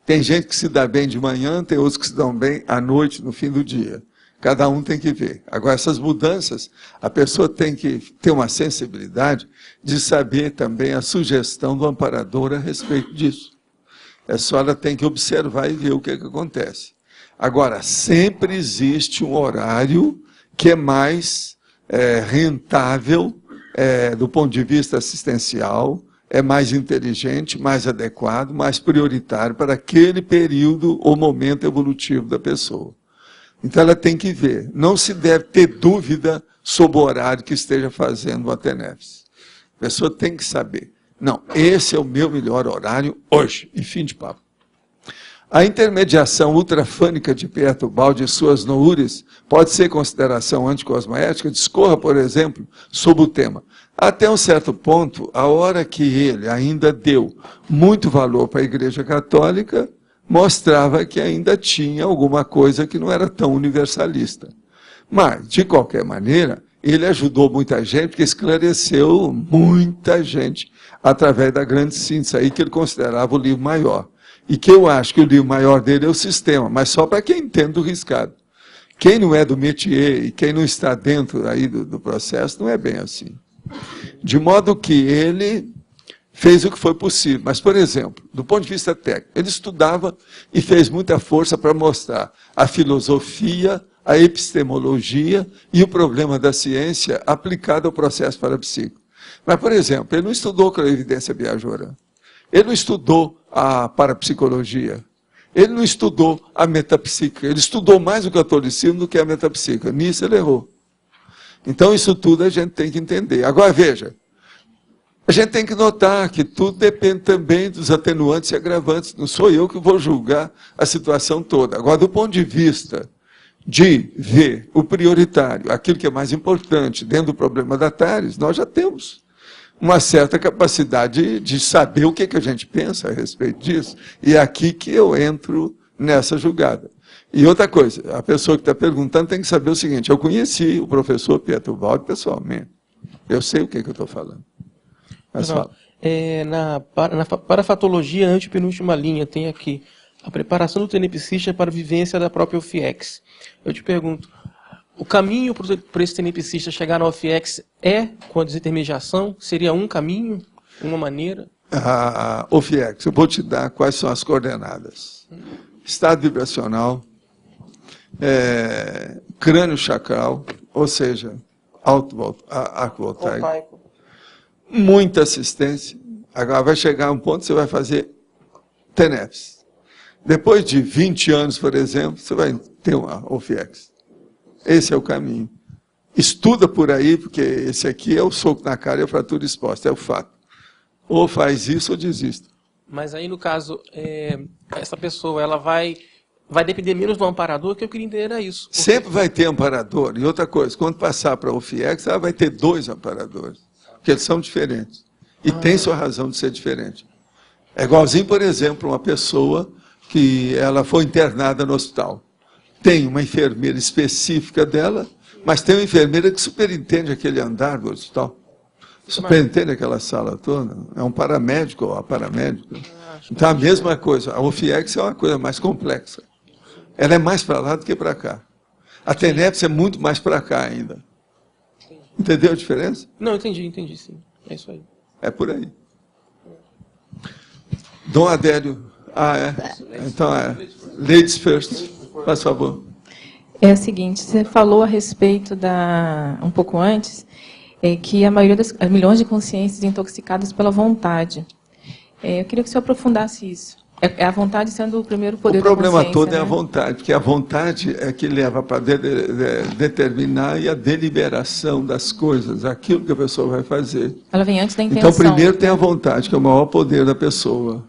Tem gente que se dá bem de manhã, tem outros que se dão bem à noite, no fim do dia. Cada um tem que ver. Agora, essas mudanças, a pessoa tem que ter uma sensibilidade de saber também a sugestão do amparador a respeito disso. É só ela tem que observar e ver o que acontece. Agora, sempre existe um horário que é mais rentável do ponto de vista assistencial, é mais inteligente, mais adequado, mais prioritário para aquele período ou momento evolutivo da pessoa. Então ela tem que ver. Não se deve ter dúvida sobre o horário que esteja fazendo a TENEPS. A pessoa tem que saber. Não, esse é o meu melhor horário hoje. E fim de papo. A intermediação ultrafânica de Pierre-Toubaud e suas noures pode ser consideração anticosmoética. Discorra, por exemplo, sobre o tema. Até um certo ponto, a hora que ele ainda deu muito valor para a Igreja Católica, mostrava que ainda tinha alguma coisa que não era tão universalista. Mas, de qualquer maneira, ele ajudou muita gente, porque esclareceu muita gente através da grande síntese aí que ele considerava o livro maior. E que eu acho que o livro maior dele é o Sistema, mas só para quem entende do riscado. Quem não é do métier e quem não está dentro aí do processo, não é bem assim. De modo que ele fez o que foi possível. Mas, por exemplo, do ponto de vista técnico, ele estudava e fez muita força para mostrar a filosofia, a epistemologia e o problema da ciência aplicado ao processo parapsíquico. Mas, por exemplo, ele não estudou clarividência biajorã. Ele não estudou a parapsicologia. Ele não estudou a metapsíquica. Ele estudou mais o catolicismo do que a metapsíquica. Nisso ele errou. Então, isso tudo a gente tem que entender. Agora, veja, a gente tem que notar que tudo depende também dos atenuantes e agravantes. Não sou eu que vou julgar a situação toda. Agora, do ponto de vista de ver o prioritário, aquilo que é mais importante dentro do problema da TARES, nós já temos uma certa capacidade de saber o que a gente pensa a respeito disso. E é aqui que eu entro nessa julgada. E outra coisa, a pessoa que está perguntando tem que saber o seguinte: eu conheci o professor Pierre-Toubaud pessoalmente. Eu sei o que eu estou falando. Mas fala. Na parafatologia, antepenúltima linha, tem aqui a preparação do tenepsista para a vivência da própria OFIEX. Eu te pergunto, o caminho para esse tenepsista chegar na OFIEX é com a desintermediação? Seria um caminho, uma maneira? A OFIEX, eu vou te dar quais são as coordenadas. Estado vibracional, crânio chakral, ou seja, arco voltaico. Muita assistência. Agora vai chegar um ponto que você vai fazer TENEPS. Depois de 20 anos, por exemplo, você vai ter uma OFIEX. Esse é o caminho. Estuda por aí, porque esse aqui é o soco na cara e a fratura exposta, é o fato. Ou faz isso ou desista. Mas aí, no caso, essa pessoa ela vai depender menos do amparador, que eu queria entender era isso. Porque... Sempre vai ter amparador. E outra coisa, quando passar para a OFIEX, ela vai ter 2 amparadores. Porque eles são diferentes. E tem sua razão de ser diferente. É igualzinho, por exemplo, uma pessoa que ela foi internada no hospital. Tem uma enfermeira específica dela, mas tem uma enfermeira que superintende aquele andar do hospital. Superintende aquela sala toda. É um paramédico ou a paramédica. Então, a mesma coisa. A OFIEX é uma coisa mais complexa. Ela é mais para lá do que para cá. A TENEPS é muito mais para cá ainda. Entendeu a diferença? Não, entendi sim. É isso aí. É por aí. Dom Adélio. Então ladies first, por favor. É o seguinte, você falou a respeito um pouco antes, que a maioria das milhões de consciências intoxicadas pela vontade. Eu queria que você aprofundasse isso. É a vontade sendo o primeiro poder da consciência. O problema todo é a vontade, porque a vontade é que leva para determinar e a deliberação das coisas, aquilo que a pessoa vai fazer. Ela vem antes da intenção. Então, primeiro tem a vontade, que é o maior poder da pessoa.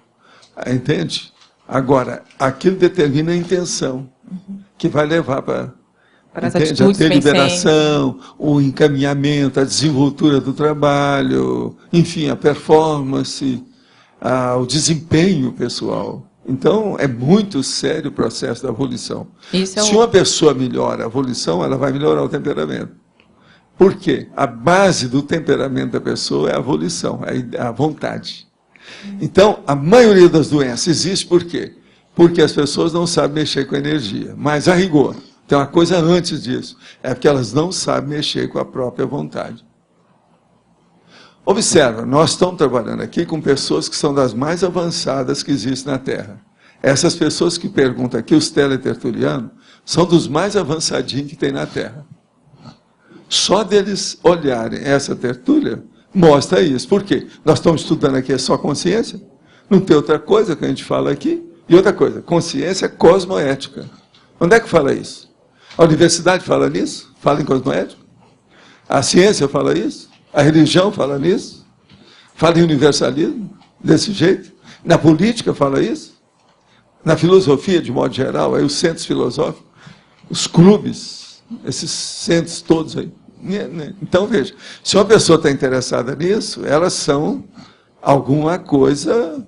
Entende? Agora, aquilo determina a intenção, que vai levar para as atitudes, a deliberação, o encaminhamento, a desenvoltura do trabalho, enfim, a performance. o desempenho pessoal. Então, é muito sério o processo da volição. Se uma pessoa melhora a volição, ela vai melhorar o temperamento. Por quê? A base do temperamento da pessoa é a volição, é a vontade. Então, a maioria das doenças existe por quê? Porque as pessoas não sabem mexer com a energia. Mas, a rigor, tem uma coisa antes disso, é porque elas não sabem mexer com a própria vontade. Observa, nós estamos trabalhando aqui com pessoas que são das mais avançadas que existem na Terra. Essas pessoas que perguntam aqui, os teletertulianos, são dos mais avançadinhos que tem na Terra. Só deles olharem essa tertúlia, mostra isso. Por quê? Nós estamos estudando aqui só consciência, não tem outra coisa que a gente fala aqui. E outra coisa, consciência cosmoética. Onde é que fala isso? A universidade fala nisso? Fala em cosmoética? A ciência fala isso? A religião fala nisso? Fala em universalismo? Desse jeito? Na política fala isso? Na filosofia, de modo geral, aí os centros filosóficos, os clubes, esses centros todos aí. Então, veja, se uma pessoa está interessada nisso, elas são alguma coisa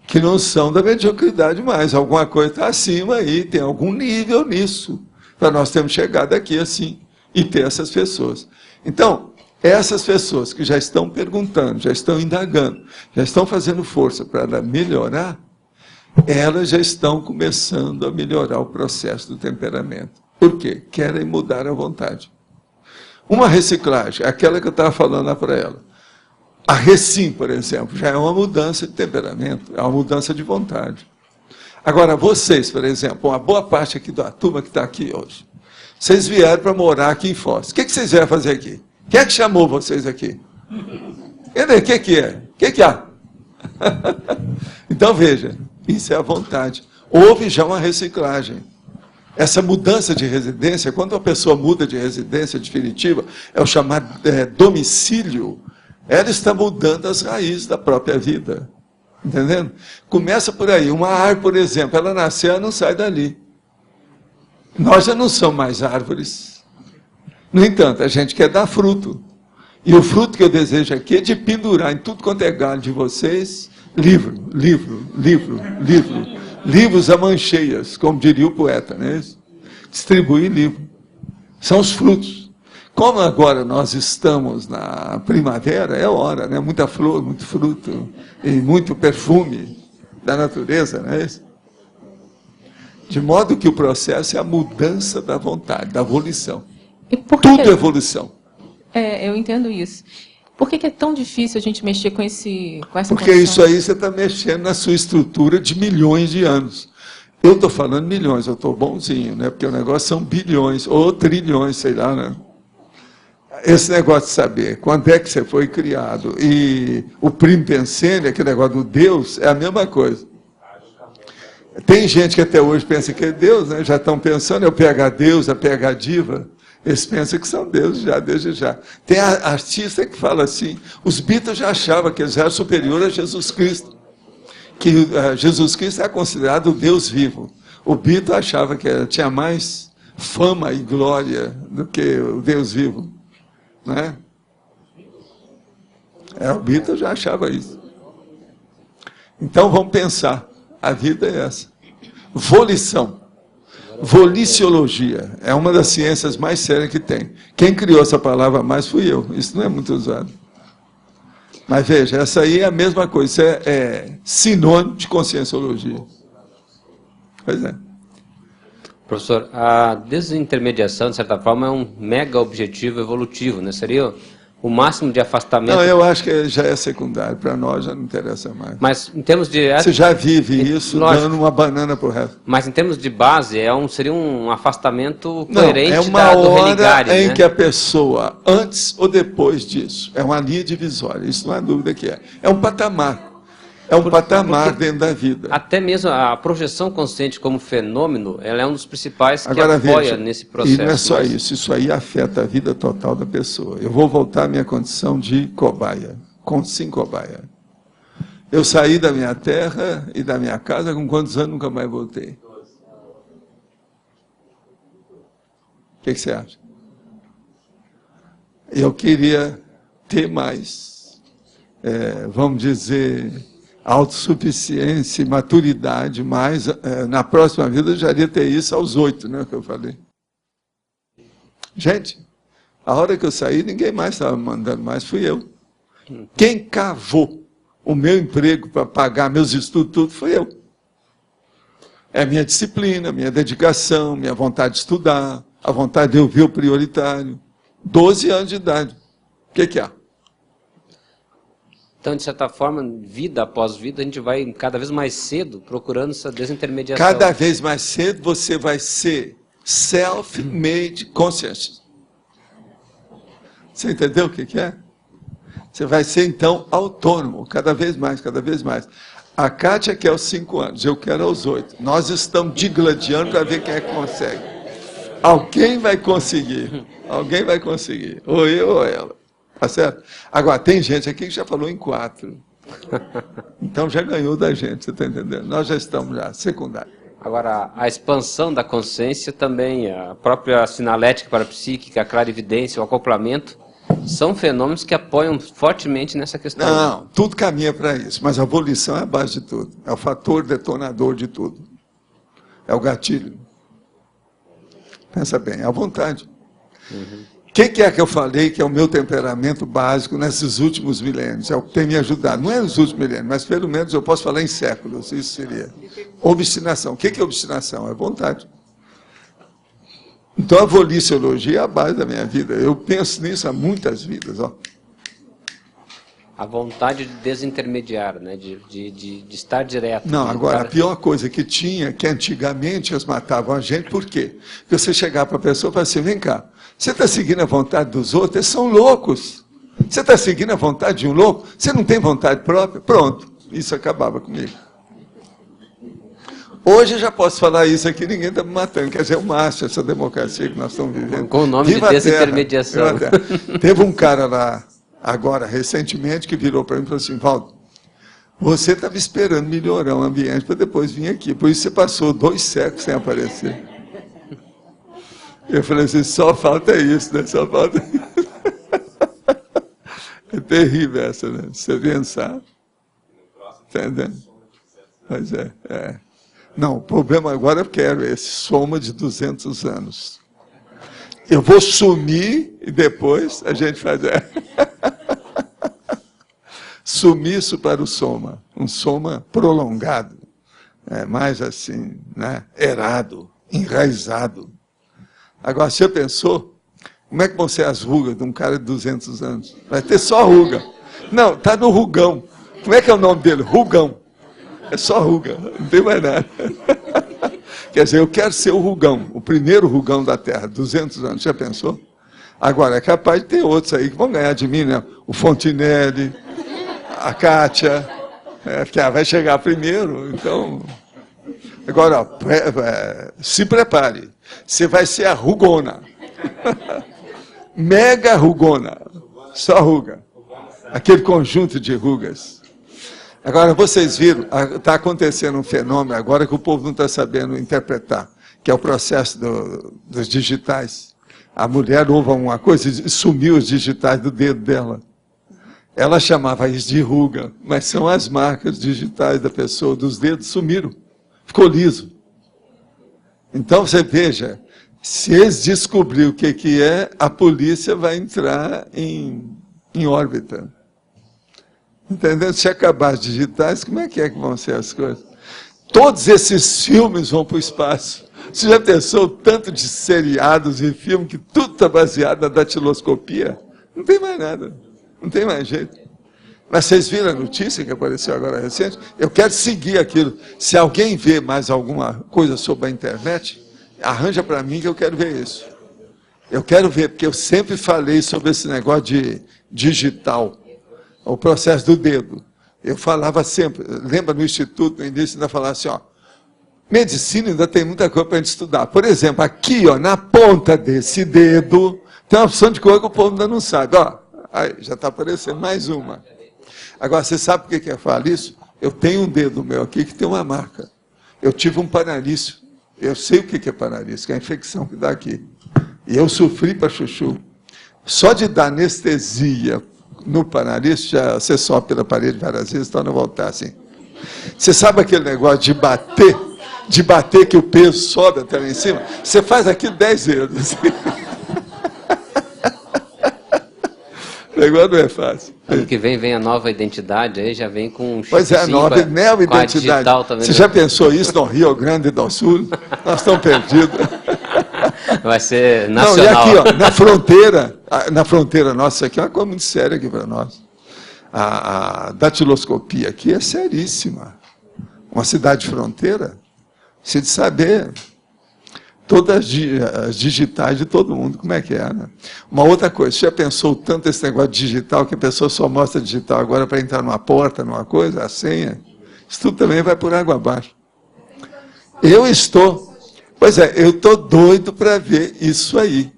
que não são da mediocridade mais. Alguma coisa está acima aí, tem algum nível nisso. Para nós termos chegado aqui assim, e ter essas pessoas. Então, essas pessoas que já estão perguntando, já estão indagando, já estão fazendo força para melhorar, elas já estão começando a melhorar o processo do temperamento. Por quê? Querem mudar a vontade. Uma reciclagem, aquela que eu estava falando lá para ela. A recim, por exemplo, já é uma mudança de temperamento, é uma mudança de vontade. Agora, vocês, por exemplo, uma boa parte aqui da turma que está aqui hoje, vocês vieram para morar aqui em Foz. O que vocês vieram fazer aqui? Quem é que chamou vocês aqui? O que é? O que há? Então, veja, isso é a vontade. Houve já uma reciclagem. Essa mudança de residência, quando a pessoa muda de residência definitiva, é o chamado domicílio, ela está mudando as raízes da própria vida. Entendendo? Começa por aí. Uma árvore, por exemplo, ela nasceu, ela não sai dali. Nós já não somos mais árvores. No entanto, a gente quer dar fruto. E o fruto que eu desejo aqui é de pendurar em tudo quanto é galho de vocês, livro, livro, livro, livro. Livros a mancheias, como diria o poeta, né? Distribuir livro. São os frutos. Como agora nós estamos na primavera, é hora, né? Muita flor, muito fruto, e muito perfume da natureza, né? De modo que o processo é a mudança da vontade, da evolução. Tudo é evolução. Eu entendo isso. Por que é tão difícil a gente mexer com essa Porque condição? Isso aí você está mexendo na sua estrutura de milhões de anos. Eu estou falando milhões, eu estou bonzinho, né? Porque o negócio são bilhões, ou trilhões, sei lá, né? Esse negócio de saber quando é que você foi criado e o primo pensene, aquele negócio do Deus, é a mesma coisa. Tem gente que até hoje pensa que é Deus, né? Já estão pensando, é o PH Deus, a PH Diva. Eles pensam que são deuses já, desde já. Tem artista que fala assim, os Beatles já achavam que eles eram superiores a Jesus Cristo. Que Jesus Cristo é considerado o Deus vivo. O Beatle achava que tinha mais fama e glória do que o Deus vivo. Né? O Beatle já achava isso. Então vamos pensar, a vida é essa. Volição. Voliciologia é uma das ciências mais sérias que tem. Quem criou essa palavra mais fui eu. Isso não é muito usado. Mas veja, essa aí é a mesma coisa. Isso é sinônimo de conscienciologia. Pois é. Professor, a desintermediação, de certa forma, é um mega objetivo evolutivo, né? Seria o máximo de afastamento... Não, eu acho que já é secundário. Para nós já não interessa mais. Mas em termos de... Você já vive isso dando uma banana para o resto. Mas em termos de base, seria um afastamento não, coerente é uma do hora religare, em né? que a pessoa, antes ou depois disso, é uma linha divisória, isso não há dúvida que é. É um patamar. É um patamar dentro da vida. Até mesmo a projeção consciente como fenômeno, ela é um dos principais que Agora, apoia veja, nesse processo. E não é só isso aí afeta a vida total da pessoa. Eu vou voltar à minha condição de cobaia, sim cobaia. Eu saí da minha terra e da minha casa com quantos anos nunca mais voltei? O que você acha? Eu queria ter mais, vamos dizer... autossuficiência e maturidade, mas na próxima vida eu já iria ter isso aos 8, né, que eu falei. Gente, a hora que eu saí, ninguém mais estava mandando mais, fui eu. Quem cavou o meu emprego para pagar meus estudos, tudo, fui eu. É a minha disciplina, minha dedicação, minha vontade de estudar, a vontade de eu ver o prioritário. 12 anos de idade. O que há? Então, de certa forma, vida após vida, a gente vai cada vez mais cedo procurando essa desintermediação. Cada vez mais cedo você vai ser self-made conscious. Você entendeu o que é? Você vai ser, então, autônomo, cada vez mais, cada vez mais. A Kátia quer aos 5 anos, eu quero aos 8. Nós estamos digladiando para ver quem é que consegue. Alguém vai conseguir. Alguém vai conseguir. Ou eu ou ela. Tá certo? Agora, tem gente aqui que já falou em 4. Então já ganhou da gente, você está entendendo? Nós já estamos já, secundário. Agora, a expansão da consciência também, a própria sinalética parapsíquica, a clarividência, o acoplamento, são fenômenos que apoiam fortemente nessa questão. Não, tudo caminha para isso, mas a volição é a base de tudo. É o fator detonador de tudo. É o gatilho. Pensa bem, é a vontade. O que é que eu falei que é o meu temperamento básico nesses últimos milênios? É o que tem me ajudado. Não é nos últimos milênios, mas pelo menos eu posso falar em séculos. Isso seria obstinação. O que é obstinação? É vontade. Então a voliciologia é a base da minha vida. Eu penso nisso há muitas vidas. Ó. A vontade de desintermediar, né? de estar direto. Não, agora, a pior coisa que tinha, que antigamente eles matavam a gente, por quê? Porque você chegava para a pessoa e falava assim, vem cá, você está seguindo a vontade dos outros? Eles são loucos. Você está seguindo a vontade de um louco? Você não tem vontade própria? Pronto, isso acabava comigo. Hoje eu já posso falar isso aqui, ninguém está me matando. Quer dizer, o máximo, essa democracia que nós estamos vivendo. Com o nome de desintermediação. Teve um cara lá, agora, recentemente, que virou para mim e falou assim, Valdo, você estava esperando melhorar o ambiente para depois vir aqui, por isso você passou 2 séculos sem aparecer. Eu falei assim, só falta isso, né? Só falta isso. É terrível essa, né? Você pensar. Entendeu? Mas é. Não, o problema agora eu quero esse, soma de 200 anos. Eu vou sumir e depois a gente faz... Sumiço para o soma, um soma prolongado, mais assim, né? Errado, enraizado. Agora, você pensou, como é que vão ser as rugas de um cara de 200 anos? Vai ter só ruga. Não, está no rugão. Como é que é o nome dele? Rugão. É só ruga, não tem mais nada. Quer dizer, eu quero ser o rugão, o primeiro rugão da Terra, 200 anos, já pensou? Agora, é capaz de ter outros aí que vão ganhar de mim, né? O Fontinelli, a Kátia, que vai chegar primeiro, então... Agora, ó, se prepare, você vai ser a rugona. Mega rugona, só ruga. Aquele conjunto de rugas. Agora, vocês viram, está acontecendo um fenômeno agora que o povo não está sabendo interpretar, que é o processo dos digitais. A mulher ouve uma coisa e sumiu os digitais do dedo dela. Ela chamava isso de ruga, mas são as marcas digitais da pessoa, dos dedos, sumiram. Ficou liso. Então, você veja, se eles descobrirem o que é, a polícia vai entrar em órbita. Entendeu? Se acabar as digitais, como é que vão ser as coisas? Todos esses filmes vão para o espaço. Você já pensou o tanto de seriados e filmes que tudo está baseado na datiloscopia? Não tem mais nada. Não tem mais jeito. Mas vocês viram a notícia que apareceu agora recente? Eu quero seguir aquilo. Se alguém vê mais alguma coisa sobre a internet, arranja para mim que eu quero ver isso. Eu quero ver, porque eu sempre falei sobre esse negócio de digital. O processo do dedo. Eu falava sempre, lembra no Instituto, no início, ainda falava assim, ó, medicina ainda tem muita coisa para a gente estudar. Por exemplo, aqui, ó, na ponta desse dedo, tem uma opção de coisa que o povo ainda não sabe. Ó, aí, já está aparecendo mais uma. Agora, você sabe por que eu falo isso? Eu tenho um dedo meu aqui que tem uma marca. Eu tive um paranício. Eu sei o que é paranício, que é a infecção que dá aqui. E eu sofri para chuchu. Só de dar anestesia no paranício, já você sobe pela parede várias vezes, torna a voltar assim. Você sabe aquele negócio de bater que o peso sobe até lá em cima? Você faz aquilo 10 vezes. O negócio não é fácil. Ano que vem a nova identidade, aí já vem com um chip. Pois é, a nova identidade. Você já pensou isso no Rio Grande do Sul? Nós estamos perdidos. Vai ser nacional. Não, e aqui, ó, na fronteira nossa, isso aqui é uma coisa muito séria aqui para nós. A datiloscopia aqui é seríssima. Uma cidade fronteira, se de saber todas as digitais de todo mundo, como é que é, né? Uma outra coisa, você já pensou tanto esse negócio digital, que a pessoa só mostra digital agora para entrar numa porta, numa coisa, a senha? Isso tudo também vai por água abaixo. Eu estou doido para ver isso aí,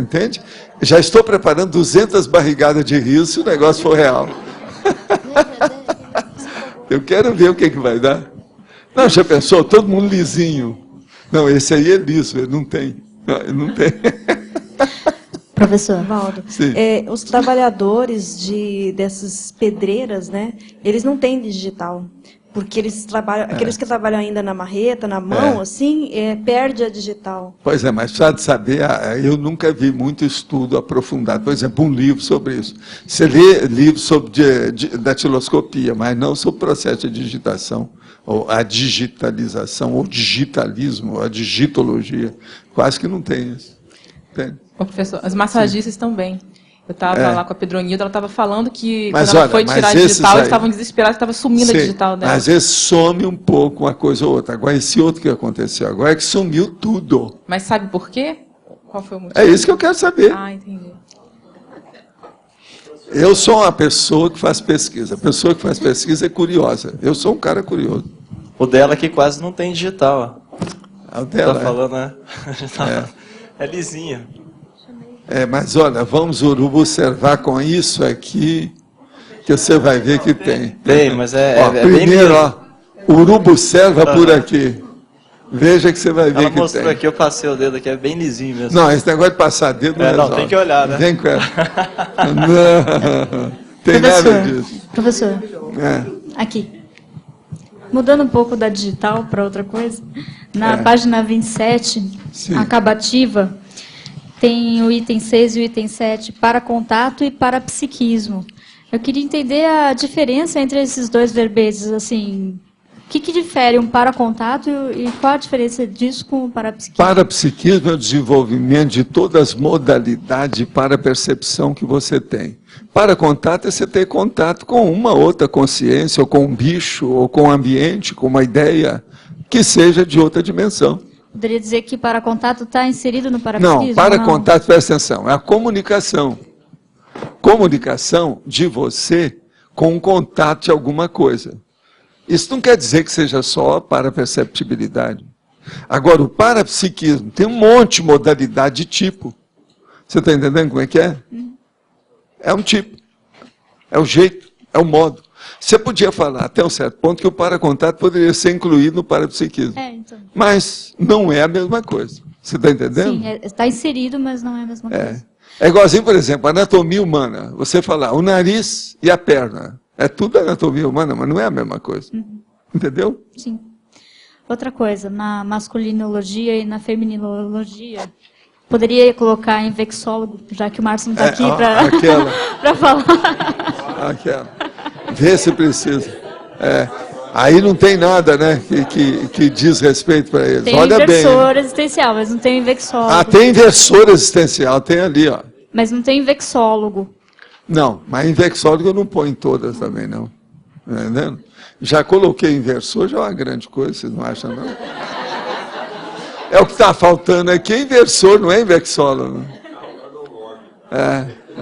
entende? Já estou preparando 200 barrigadas de riso se o negócio for real. Eu quero ver o que vai dar. Não, já pensou? Todo mundo lisinho. Não, esse aí é liso, ele não tem. Não tem. Professor Valdo, os trabalhadores dessas pedreiras, né, eles não têm digital. Porque eles trabalham, aqueles que trabalham ainda na marreta, na mão, assim, perde a digital. Pois é, mas precisa de saber, eu nunca vi muito estudo aprofundado. Por exemplo, um livro sobre isso. Você lê livros sobre datiloscopia, mas não sobre o processo de digitação, ou a digitalização, ou digitalismo, ou a digitologia. Quase que não tem isso. Tem. Ô, professor, as massagistas também. Eu estava lá com a Pedronilda, ela estava falando que mas, quando ela foi tirar a digital, eles estavam desesperados, estava sumindo a digital dela. Às vezes some um pouco uma coisa ou outra. Agora, esse outro que aconteceu agora é que sumiu tudo. Mas sabe por quê? Qual foi o motivo? É isso que eu quero saber. Ah, entendi. Eu sou uma pessoa que faz pesquisa. A pessoa que faz pesquisa é curiosa. Eu sou um cara curioso. O dela aqui quase não tem digital. O dela, tá falando, né? É lisinha. Mas olha, vamos observar com isso aqui, que você vai ver que tem. Tem, mas primeiro, bem o urubu serva por aqui. Veja que você vai ver que tem. Ela mostrou aqui, eu passei o dedo aqui, é bem lisinho mesmo. Não, esse negócio de passar dedo não resolve. Não, tem que olhar, né? Vem com ela. Não, tem nada disso. Professor, aqui. Mudando um pouco da digital para outra coisa, na página 27, acabativa, tem o item 6 e o item 7, para contato e para psiquismo. Eu queria entender a diferença entre esses dois verbetes, assim, o que difere um para contato e qual a diferença disso com o para psiquismo? Para psiquismo é o desenvolvimento de todas as modalidades para percepção que você tem. Para contato é você ter contato com uma outra consciência, ou com um bicho, ou com o ambiente, com uma ideia que seja de outra dimensão. Poderia dizer que para contato está inserido no parapsiquismo? Não, para contato, presta atenção, é a comunicação. Comunicação de você com um contato de alguma coisa. Isso não quer dizer que seja só para perceptibilidade. Agora, o parapsiquismo tem um monte de modalidade de tipo. Você está entendendo como é que é? É um tipo, é o jeito, é o modo. Você podia falar até um certo ponto que o paracontato poderia ser incluído no parapsiquismo. Então. Mas não é a mesma coisa. Você está entendendo? Sim, está inserido, mas não é a mesma coisa. É igualzinho, por exemplo, a anatomia humana. Você falar o nariz e a perna. É tudo anatomia humana, mas não é a mesma coisa. Entendeu? Sim. Outra coisa, na masculinologia e na feminologia, poderia colocar em vexólogo, já que o Márcio não está aqui para falar. Aquela. Vê se precisa. Aí não tem nada, né, que diz respeito para eles. Tem Olha inversor bem. existencial, mas não tem invexólogo. Ah, tem inversor existencial, tem ali, ó. Mas não tem invexólogo. Não, mas invexólogo eu não ponho em todas também, não. Tá entendendo? Já coloquei inversor, já é uma grande coisa, vocês não acham, não? É o que está faltando aqui, é inversor, não é invexólogo.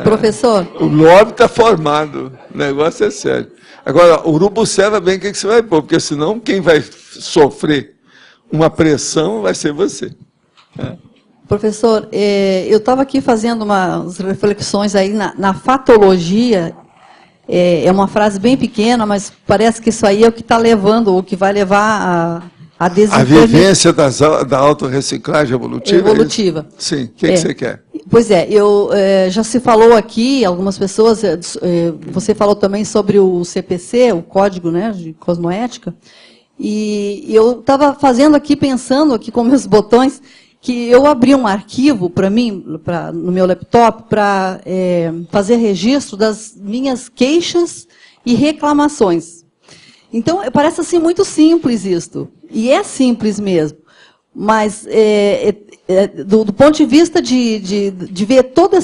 Professor? O lobby está formado, o negócio é sério. Agora, o urubu serva bem o que você vai pôr, porque senão quem vai sofrer uma pressão vai ser você. Professor, eu estava aqui fazendo umas reflexões aí na fatologia. É uma frase bem pequena, mas parece que isso aí é o que está levando, o que vai levar a vivência da autorreciclagem evolutiva? Evolutiva. É sim, o que você quer? Pois é, já se falou aqui, algumas pessoas, você falou também sobre o CPC, o Código, né, de Cosmoética, e eu estava fazendo aqui, pensando aqui com meus botões, que eu abri um arquivo para mim, no meu laptop, para fazer registro das minhas queixas e reclamações. Então, parece assim muito simples isto, e é simples mesmo, mas do ponto de vista de ver toda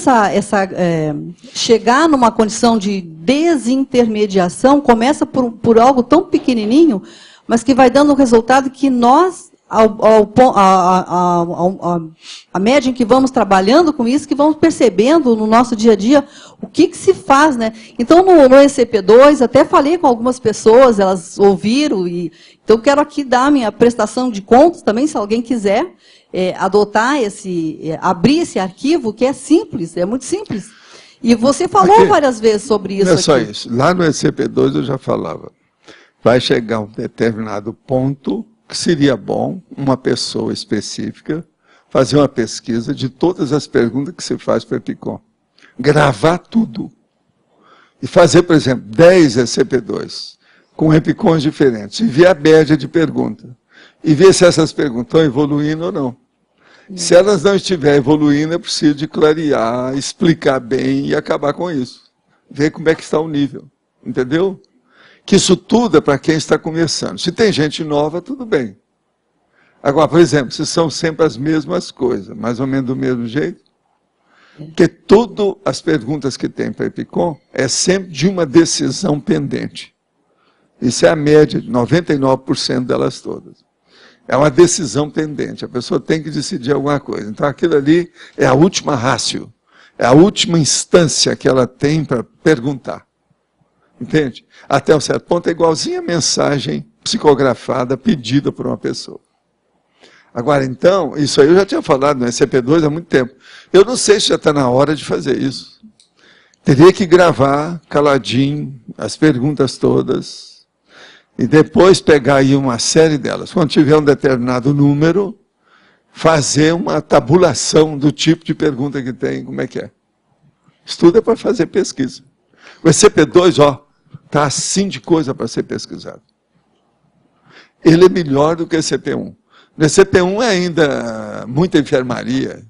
chegar numa condição de desintermediação, começa por algo tão pequenininho, mas que vai dando um resultado que nós, à medida em que vamos trabalhando com isso, que vamos percebendo no nosso dia a dia o que se faz, né? Então, no ECP2, até falei com algumas pessoas, elas ouviram, então quero aqui dar a minha prestação de contas também, se alguém quiser adotar abrir esse arquivo, que é simples, é muito simples. E você falou aqui, várias vezes sobre isso. Não é só isso. Lá no ECP2 eu já falava. Vai chegar um determinado ponto que seria bom uma pessoa específica fazer uma pesquisa de todas as perguntas que se faz para o EPICOM. Gravar tudo. E fazer, por exemplo, 10 ECP2 com EPICOMs diferentes. E ver a média de perguntas. E ver se essas perguntas estão evoluindo ou não. Se elas não estiverem evoluindo, é preciso de clarear, explicar bem e acabar com isso. Ver como é que está o nível. Entendeu? Que isso tudo é para quem está começando. Se tem gente nova, tudo bem. Agora, por exemplo, se são sempre as mesmas coisas, mais ou menos do mesmo jeito, porque todas as perguntas que tem para a EPICOM é sempre de uma decisão pendente. Isso é a média de 99% delas todas. É uma decisão pendente, a pessoa tem que decidir alguma coisa. Então aquilo ali é a última rácio, é a última instância que ela tem para perguntar. Entende? Até um certo ponto é igualzinho a mensagem psicografada pedida por uma pessoa. Agora, então, isso aí eu já tinha falado no ECP2 há muito tempo. Eu não sei se já está na hora de fazer isso. Teria que gravar caladinho as perguntas todas e depois pegar aí uma série delas. Quando tiver um determinado número, fazer uma tabulação do tipo de pergunta que tem, como é que é. Estudo é para fazer pesquisa. O ECP2, está assim de coisa para ser pesquisado. Ele é melhor do que o ECP1. No ECP1 é ainda muita enfermaria.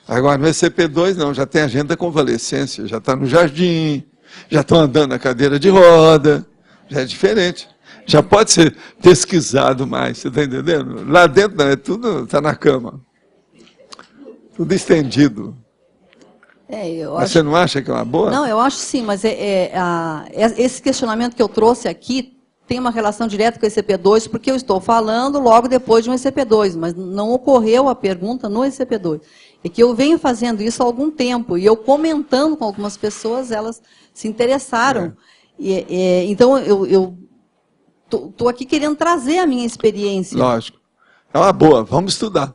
Agora, no ECP2, não, já tem agenda da convalescência, já está no jardim, já estão andando na cadeira de roda, já é diferente. Já pode ser pesquisado mais, você está entendendo? Lá dentro, não, tudo está na cama. Tudo estendido. Mas você não acha que é uma boa? Não, eu acho sim, mas esse questionamento que eu trouxe aqui tem uma relação direta com o ECP2, porque eu estou falando logo depois de um ECP2, mas não ocorreu a pergunta no ECP2. É que eu venho fazendo isso há algum tempo, e eu comentando com algumas pessoas, elas se interessaram. Então, eu estou aqui querendo trazer a minha experiência. Lógico. É uma boa, vamos estudar.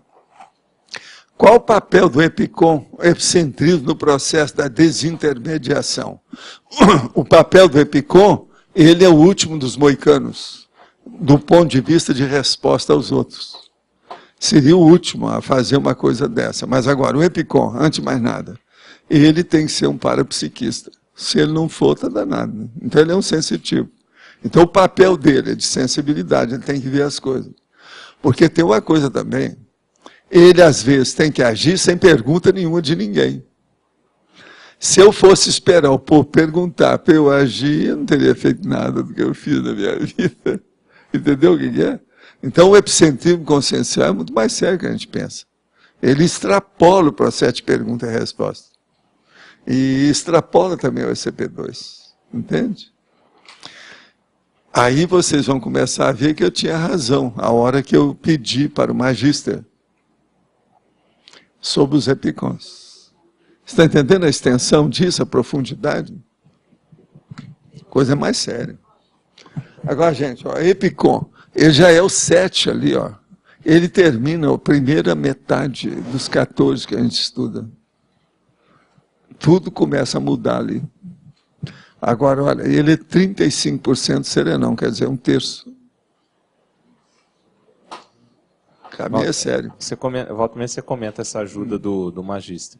Qual o papel do EPICOM, epicentrismo, no processo da desintermediação? O papel do EPICOM, ele é o último dos moicanos, do ponto de vista de resposta aos outros. Seria o último a fazer uma coisa dessa. Mas agora, o EPICOM, antes de mais nada, ele tem que ser um parapsiquista. Se ele não for, está danado. Então ele é um sensitivo. Então o papel dele é de sensibilidade, ele tem que ver as coisas. Porque tem uma coisa também, ele às vezes tem que agir sem pergunta nenhuma de ninguém. Se eu fosse esperar o povo perguntar para eu agir, eu não teria feito nada do que eu fiz na minha vida. Entendeu o que é? Então o epicentrismo consciencial é muito mais sério do que a gente pensa. Ele extrapola o processo de pergunta e resposta. E extrapola também o ECP2. Entende? Aí vocês vão começar a ver que eu tinha razão, a hora que eu pedi para o Magister sobre os EPICOMs. Você está entendendo a extensão disso, a profundidade? Coisa mais séria. Agora, gente, EPICOM, ele já é o 7 ali, ele termina a primeira metade dos 14 que a gente estuda. Tudo começa a mudar ali. Agora, olha, ele é 35% serenão, quer dizer, 1/3. Caminho é sério. Volta mesmo, você comenta essa ajuda do Magister.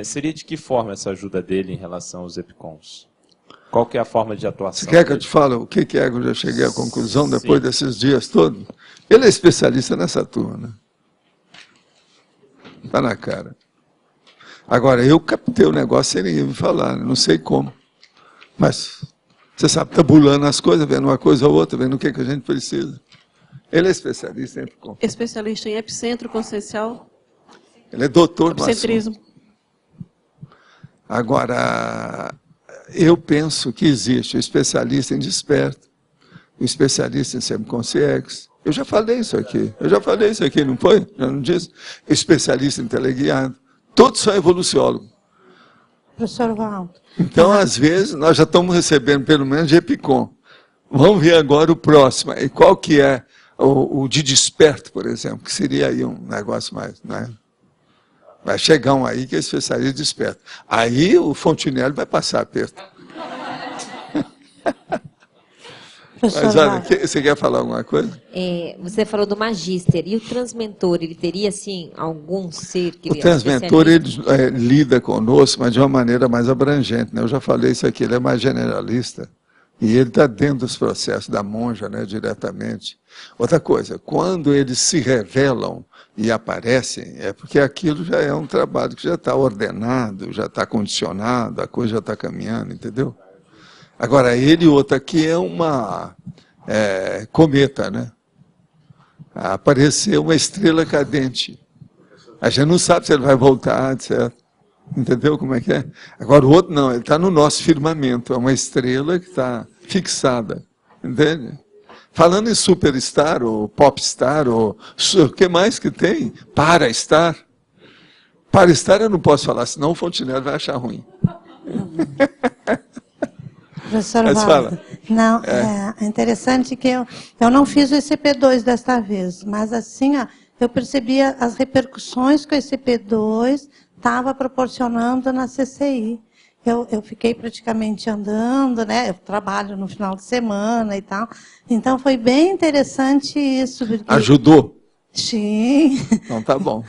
Seria de que forma essa ajuda dele em relação aos EPICONs? Qual que é a forma de atuação? Você quer que eu te fale o que é que eu já cheguei à conclusão depois desses dias todos? Ele é especialista nessa turma, né? Está na cara. Agora, eu captei o negócio sem ninguém me falar, né? Não sei como. Mas você sabe, tabulando as coisas, vendo uma coisa ou outra, vendo o que a gente precisa. Ele é especialista em EPICON. Especialista em epicentro consciencial. Ele é doutor no epicentrismo. assunto. Agora, eu penso que existe o especialista em desperto, o especialista em semiconsciência. Eu já falei isso aqui, não foi? Já não disse? Especialista em teleguiado. Todos são evoluciólogos. Professor Valdo. Então, às vezes, nós já estamos recebendo, pelo menos, de EPICON. Vamos ver agora o próximo. E qual que é o de desperto, por exemplo, que seria aí um negócio mais... Né? Vai chegar um aí que é especialista em desperto. Aí o Fontinelli vai passar aperto. Mas olha, você quer falar alguma coisa? Você falou do Magíster. E o transmentor, ele teria, assim, algum ser que... O transmentor, ele lida conosco, mas de uma maneira mais abrangente, né? Eu já falei isso aqui, ele é mais generalista. E ele está dentro dos processos da monja, né, diretamente. Outra coisa, quando eles se revelam e aparecem, é porque aquilo já é um trabalho que já está ordenado, já está condicionado, a coisa já está caminhando, entendeu? Agora, ele e outro aqui é uma cometa, né? Apareceu uma estrela cadente. A gente não sabe se ele vai voltar, etc. Entendeu como é que é? Agora, o outro não, ele está no nosso firmamento, é uma estrela que está fixada, entende? Falando em superstar, ou popstar, ou o que mais que tem? Para-estar. Para-estar eu não posso falar, senão o Fontinelli vai achar ruim. Professor Valdo, não, é interessante que eu não fiz o ECP2 desta vez, mas assim, ó, eu percebia as repercussões que o ECP2 estava proporcionando na CCI. Eu fiquei praticamente andando, né? Eu trabalho no final de semana e tal. Então, foi bem interessante isso. Porque... Ajudou? Sim. Então, tá bom.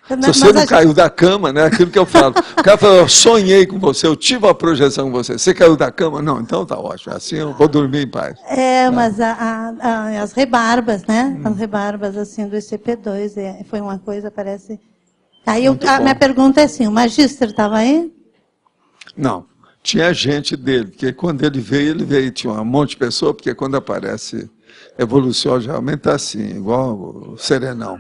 Se você não caiu da cama, né? Aquilo que eu falo. O cara falou, eu sonhei com você, eu tive uma projeção com você. Você caiu da cama? Não, então tá ótimo. Assim eu vou dormir em paz. Mas as rebarbas, né? As rebarbas, assim, do ECP2, foi uma coisa, parece... Aí a minha pergunta é assim, o Magíster estava aí? Não, tinha gente dele, porque quando ele veio, tinha um monte de pessoa, porque quando aparece evolução, geralmente está assim, igual o Serenão.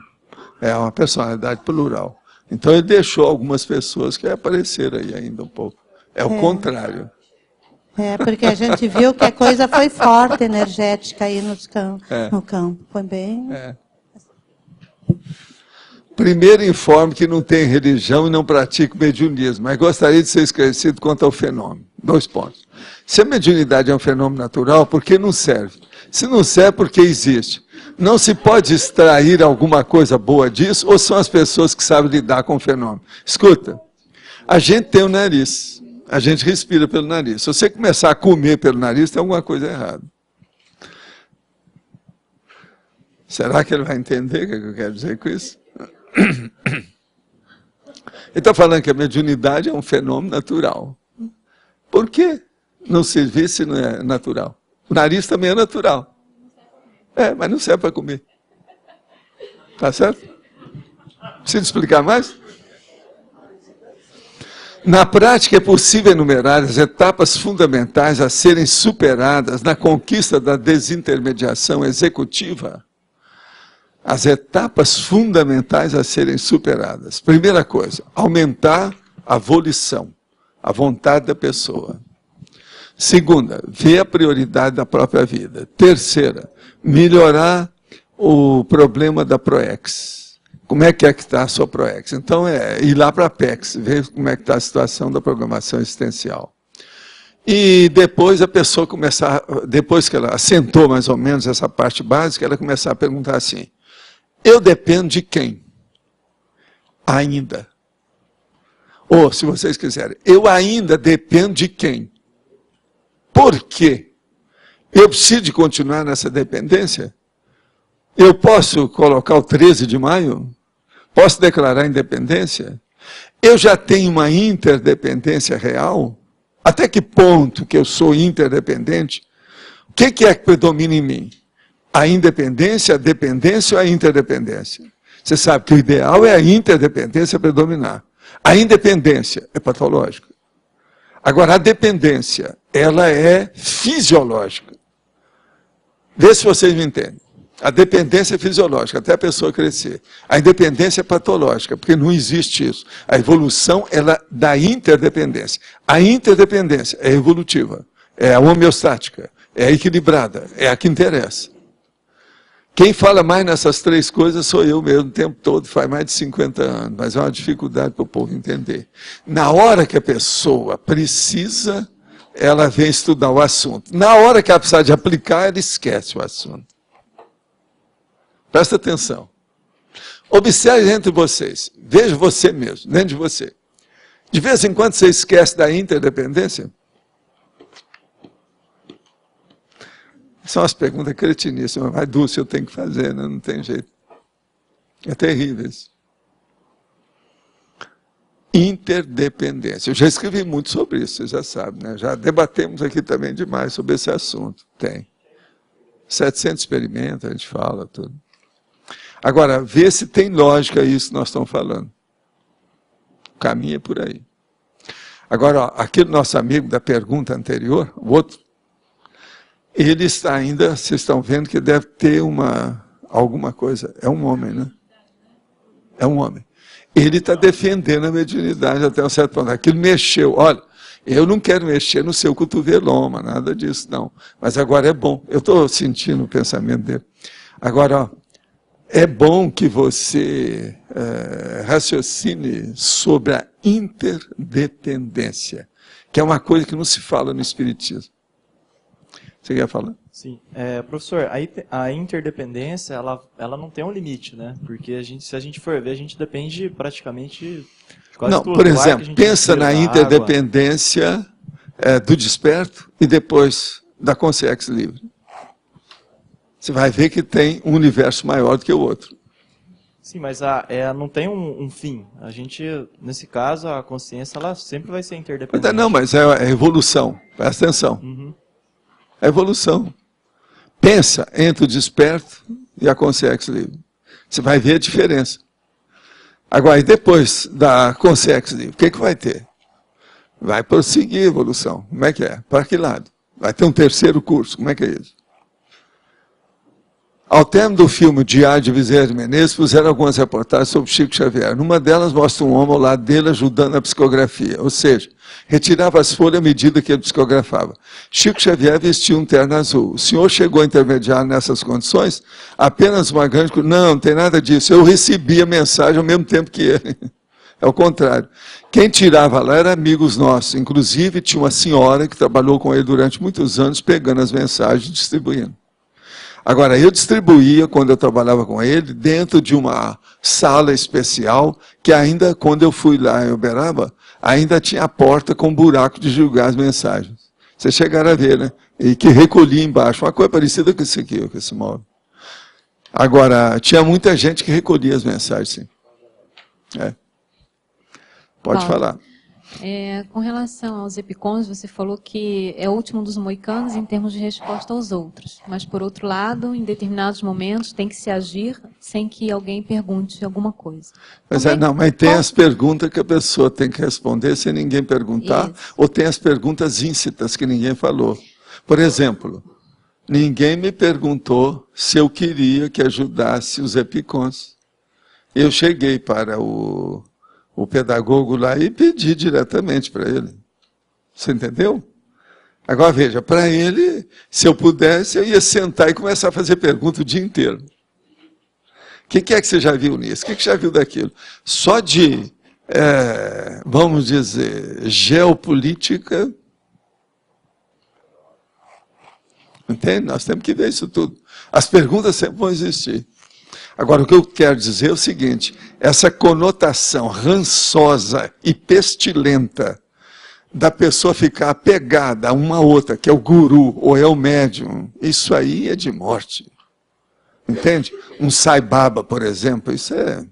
É uma personalidade plural. Então ele deixou algumas pessoas que apareceram aí ainda um pouco. É o contrário. Porque a gente viu que a coisa foi forte, energética aí no campo. Foi bem... Primeiro informe que não tem religião e não pratica mediunismo, mas gostaria de ser esclarecido quanto ao fenômeno. 2 pontos. Se a mediunidade é um fenômeno natural, por que não serve? Se não serve, por que existe? Não se pode extrair alguma coisa boa disso, ou são as pessoas que sabem lidar com o fenômeno? Escuta, a gente tem o nariz, a gente respira pelo nariz. Se você começar a comer pelo nariz, tem alguma coisa errada. Será que ele vai entender o que eu quero dizer com isso? Ele está falando que a mediunidade é um fenômeno natural. Por que não servir se não é natural? O nariz também é natural. Mas não serve para comer. Tá certo? Precisa explicar mais? Na prática, é possível enumerar as etapas fundamentais a serem superadas na conquista da desintermediação executiva. As etapas fundamentais a serem superadas. Primeira coisa, aumentar a volição, a vontade da pessoa. Segunda, ver a prioridade da própria vida. Terceira, melhorar o problema da PROEX. Como é que está a sua PROEX? Então, ir lá para a PEX, ver como é que está a situação da programação existencial. E depois a pessoa começar, depois que ela assentou mais ou menos essa parte básica, ela começar a perguntar assim, eu dependo de quem? Ainda. Ou, se vocês quiserem, eu ainda dependo de quem? Por quê? Eu preciso de continuar nessa dependência? Eu posso colocar o 13 de maio? Posso declarar independência? Eu já tenho uma interdependência real? Até que ponto que eu sou interdependente? O que é que predomina em mim? A independência, a dependência ou a interdependência? Você sabe que o ideal é a interdependência predominar. A independência é patológica. Agora, a dependência, ela é fisiológica. Vê se vocês me entendem. A dependência é fisiológica, até a pessoa crescer. A independência é patológica, porque não existe isso. A evolução ela da interdependência. A interdependência é evolutiva, é a homeostática, é a equilibrada, é a que interessa. Quem fala mais nessas três coisas sou eu mesmo o tempo todo, faz mais de 50 anos, mas é uma dificuldade para o povo entender. Na hora que a pessoa precisa, ela vem estudar o assunto. Na hora que ela precisa de aplicar, ela esquece o assunto. Presta atenção. Observe entre vocês. Veja você mesmo, dentro de você. De vez em quando você esquece da interdependência? São as perguntas cretiníssimas, mas Dulce eu tenho que fazer, né? Não tem jeito. É terrível isso. Interdependência. Eu já escrevi muito sobre isso, vocês já sabem, né? Já debatemos aqui também demais sobre esse assunto. Tem. 700 experimentos, a gente fala tudo. Agora, vê se tem lógica isso que nós estamos falando. O caminho é por aí. Agora, ó, aquele nosso amigo da pergunta anterior, o outro, ele está ainda, vocês estão vendo que deve ter alguma coisa. É um homem, né? É um homem. Ele está defendendo a mediunidade até um certo ponto. Aquilo mexeu. Olha, eu não quero mexer no seu cotoveloma, nada disso, não. Mas agora é bom. Eu estou sentindo o pensamento dele. Agora, ó, é bom que você raciocine sobre a interdependência, que é uma coisa que não se fala no Espiritismo. Você quer falar? Sim. Professor, a interdependência, ela não tem um limite, né? Porque se a gente for ver, a gente depende praticamente de quase tudo. Por exemplo, pensa na interdependência do desperto e depois da consciência livre. Você vai ver que tem um universo maior do que o outro. Sim, mas não tem um fim. A gente, nesse caso, a consciência ela sempre vai ser interdependente. Não, mas é evolução. Presta atenção. Uhum. É evolução. Pensa entre o desperto e a consciência livre. Você vai ver a diferença. Agora, e depois da consciência livre, o que vai ter? Vai prosseguir a evolução. Como é que é? Para que lado? Vai ter um terceiro curso. Como é que é isso? Ao término do filme Diário de Bezerra de Menezes, fizeram algumas reportagens sobre Chico Xavier. Numa delas mostra um homem ao lado dele ajudando na psicografia, ou seja, retirava as folhas à medida que ele psicografava. Chico Xavier vestia um terno azul. O senhor chegou a intermediar nessas condições? Apenas uma grande... Não tem nada disso. Eu recebi a mensagem ao mesmo tempo que ele. É o contrário. Quem tirava lá eram amigos nossos. Inclusive, tinha uma senhora que trabalhou com ele durante muitos anos, pegando as mensagens e distribuindo. Agora, eu distribuía, quando eu trabalhava com ele, dentro de uma sala especial, que ainda, quando eu fui lá em Uberaba, ainda tinha a porta com buraco de julgar as mensagens. Vocês chegaram a ver, né? E que recolhia embaixo, uma coisa parecida com isso aqui, com esse móvel. Agora, tinha muita gente que recolhia as mensagens, sim. Pode falar. Com relação aos EPICONs, você falou que é o último dos moicanos em termos de resposta aos outros. Mas, por outro lado, em determinados momentos, tem que se agir sem que alguém pergunte alguma coisa. Mas, mas tem as perguntas que a pessoa tem que responder sem ninguém perguntar, ou tem as perguntas íncitas que ninguém falou. Por exemplo, ninguém me perguntou se eu queria que ajudasse os EPICONs. Eu cheguei para o pedagogo lá e pedi diretamente para ele. Você entendeu? Agora veja, para ele, se eu pudesse, eu ia sentar e começar a fazer pergunta o dia inteiro. O que é que você já viu nisso? O que já viu daquilo? Só de, vamos dizer, geopolítica. Entende? Nós temos que ver isso tudo. As perguntas sempre vão existir. Agora, o que eu quero dizer é o seguinte, essa conotação rançosa e pestilenta da pessoa ficar apegada a uma outra, que é o guru ou é o médium, isso aí é de morte. Entende? Um Sai Baba, por exemplo, isso é...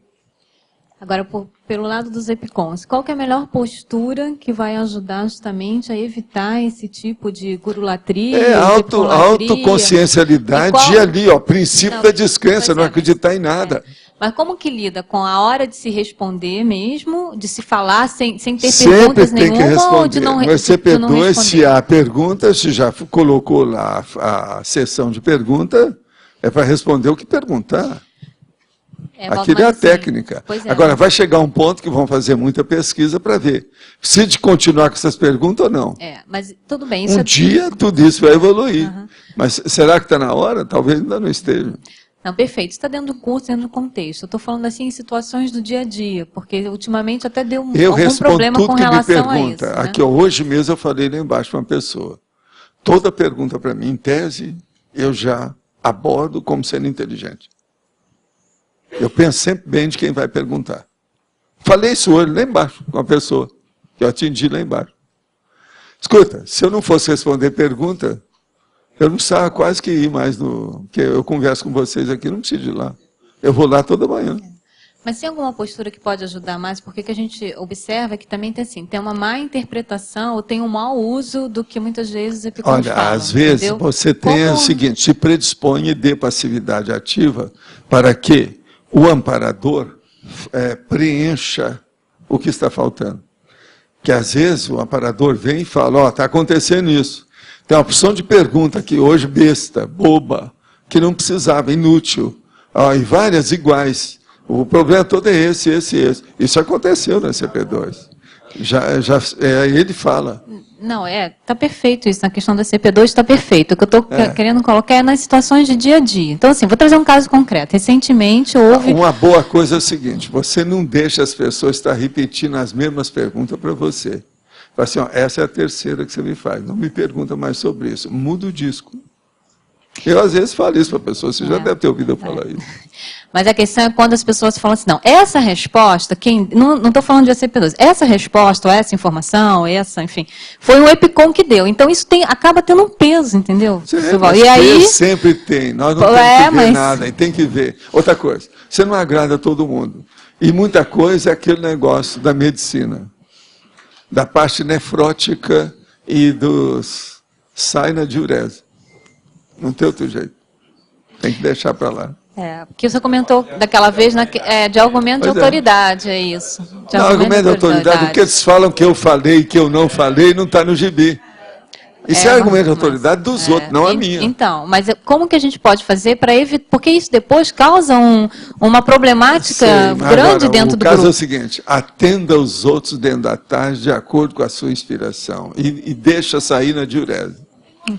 Agora, por pelo lado dos EPICONs, qual que é a melhor postura que vai ajudar justamente a evitar esse tipo de gurulatria? Autoconsciencialidade e ali, ó, princípio da descrença, não acreditar em nada. Mas como que lida com a hora de se responder mesmo, de se falar sem ter Sempre perguntas tem que nenhuma responder. ou de não, No de não SCP-2, responder? se há pergunta, se já colocou lá a sessão de pergunta, é para responder o que perguntar. Aquilo é a técnica. Agora, vai chegar um ponto que vão fazer muita pesquisa para ver. Precisa de continuar com essas perguntas ou não? Mas tudo bem. Isso dia, tudo isso vai evoluir. Mas será que está na hora? Talvez ainda não esteja. Não, perfeito. Isso está dentro do curso, dentro do contexto. Eu estou falando assim em situações do dia a dia, porque ultimamente até deu algum problema com relação a isso. Né? Aqui, ó, hoje mesmo eu falei lá embaixo para uma pessoa. Toda pergunta para mim, em tese, eu já abordo como sendo inteligente. Eu penso sempre bem de quem vai perguntar. Falei isso hoje lá embaixo com a pessoa que eu atendi lá embaixo. Escuta, se eu não fosse responder pergunta, eu não precisava quase que ir mais no... Porque eu converso com vocês aqui, não preciso ir lá. Eu vou lá toda manhã. Mas tem alguma postura que pode ajudar mais? Porque que a gente observa que também tem assim, tem uma má interpretação ou tem um mau uso do que muitas vezes os EPICONs falam. Às vezes entendeu? você tem o seguinte, se predispõe e dê passividade ativa para que o amparador preencha o que está faltando. Que às vezes o amparador vem e fala, ó, está acontecendo isso. Tem uma opção de pergunta aqui hoje besta, boba, que não precisava, inútil. Ó, e várias iguais. O problema todo é esse. Isso aconteceu na CP2. Ele fala. Não, está perfeito isso, na questão da CP2 está perfeito. O que eu estou querendo colocar é nas situações de dia a dia. Então, assim, vou trazer um caso concreto. Recentemente houve... Uma boa coisa é o seguinte, você não deixa as pessoas estar repetindo as mesmas perguntas para você. Fala assim, ó, essa é a terceira que você me faz, não me pergunta mais sobre isso. Muda o disco. Eu, às vezes, falo isso para a pessoa, você já deve ter ouvido eu falar isso. Mas a questão é quando as pessoas falam assim, não, essa resposta, não estou falando de ACP2, essa resposta, ou essa informação, enfim, foi um EPICON que deu. Então isso acaba tendo um peso, entendeu? E aí sempre tem, nós não temos que ver nada, e tem que ver. Outra coisa, você não agrada todo mundo. E muita coisa é aquele negócio da medicina, da parte nefrótica e dos sai na diurese. Não tem outro jeito. Tem que deixar para lá. Porque você comentou daquela vez de argumento de autoridade, é isso. Não, argumento de autoridade, o que eles falam que eu falei, que eu não falei, não está no gibi. Isso é argumento de autoridade dos outros, não a minha. Então, mas como que a gente pode fazer para evitar... Porque isso depois causa uma problemática grande agora, dentro do grupo. O caso é o seguinte, atenda os outros dentro da tarde de acordo com a sua inspiração e deixa sair na diurese.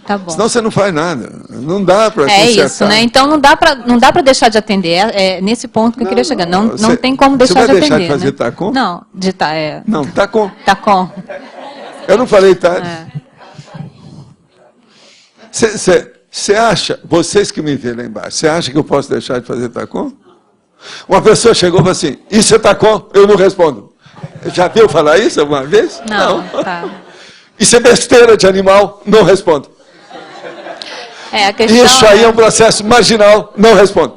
Tá bom. Senão você não faz nada. Não dá para consertar. É isso, né? Então não dá para deixar de atender. É nesse ponto que eu queria chegar. Não tem como deixar de atender. Você vai deixar de fazer TACOM? Não, Não, TACOM. TACOM. Eu não falei tarde. Você acha, vocês que me veem lá embaixo, você acha que eu posso deixar de fazer TACOM? Uma pessoa chegou e falou assim, isso é TACOM? Eu não respondo. Já viu falar isso alguma vez? Não. Tá. Isso é besteira de animal? Não respondo. Isso aí é um processo marginal, não respondo.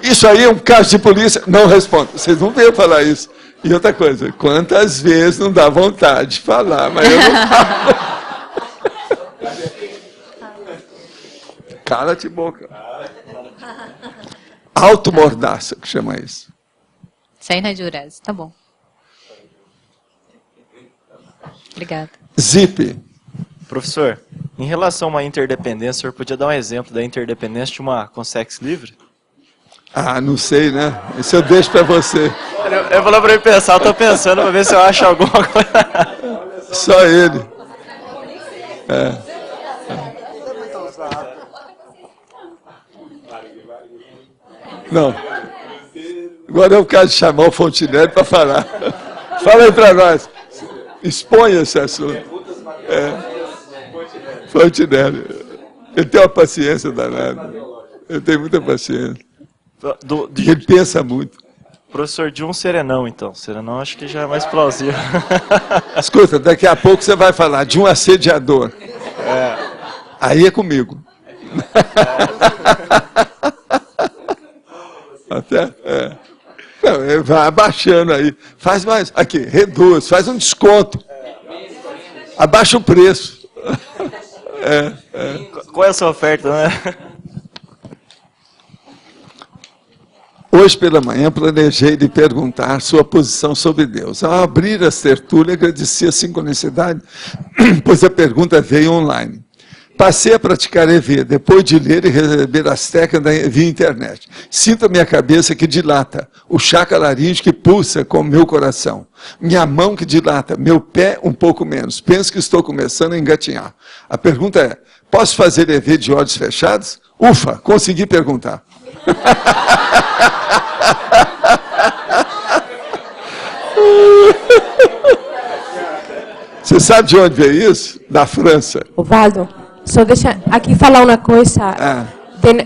Isso aí é um caso de polícia, não respondo. Vocês não veem falar isso. E outra coisa, quantas vezes não dá vontade de falar, mas eu não falo. Cala-te boca. Automordaça, que chama isso. Sair na diurese, tá bom. Obrigada. Zip. Professor, em relação a uma interdependência, o senhor podia dar um exemplo da interdependência de uma consex livre? Não sei, né? Isso eu deixo para você. Eu vou lá para ele pensar, eu estou pensando para ver se eu acho alguma coisa. Só ele. Não. Agora é o caso de chamar o Fontinelli para falar. Fala aí para nós. Exponha esse assunto. Fontinelli. Ele tem uma paciência danada. Ele tem muita paciência. Ele pensa muito. Professor, de um serenão, então. Serenão acho que já é mais plausível. Escuta, daqui a pouco você vai falar de um assediador. Aí é comigo. Não, vai abaixando aí. Faz mais. Aqui, reduz, faz um desconto. Abaixa o preço. Qual é a sua oferta, né? Hoje pela manhã planejei lhe perguntar sua posição sobre Deus. Ao abrir as tertúlias, agradeci a sincronicidade, pois a pergunta veio online. Passei a praticar EV, depois de ler e receber as técnicas via internet. Sinto a minha cabeça que dilata, o chakra laríngeo que pulsa com o meu coração. Minha mão que dilata, meu pé um pouco menos. Penso que estou começando a engatinhar. A pergunta é, posso fazer EV de olhos fechados? Ufa, consegui perguntar. Você sabe de onde veio isso? Da França. Osvaldo, só deixa aqui falar uma coisa.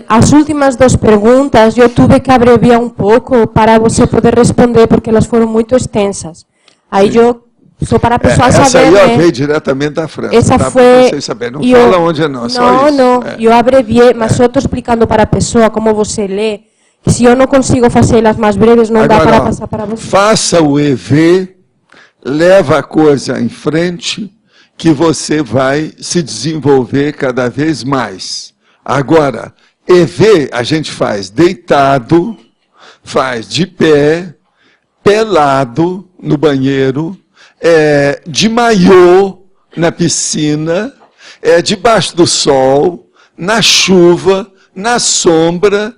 As últimas duas perguntas eu tive que abreviar um pouco para você poder responder, porque elas foram muito extensas. Aí eu, só para a pessoa saber... Essa aí veio diretamente da França. Essa tá? foi... Vocês saberem. Não fala onde é não, só isso. Não, eu abreviei, mas só estou explicando para a pessoa como você lê. Se eu não consigo fazer elas mais breves, não dá para passar para você. Faça o EV, leva a coisa em frente, que você vai se desenvolver cada vez mais. Agora, EV a gente faz deitado, faz de pé, pelado no banheiro, de maiô na piscina, debaixo do sol, na chuva, na sombra,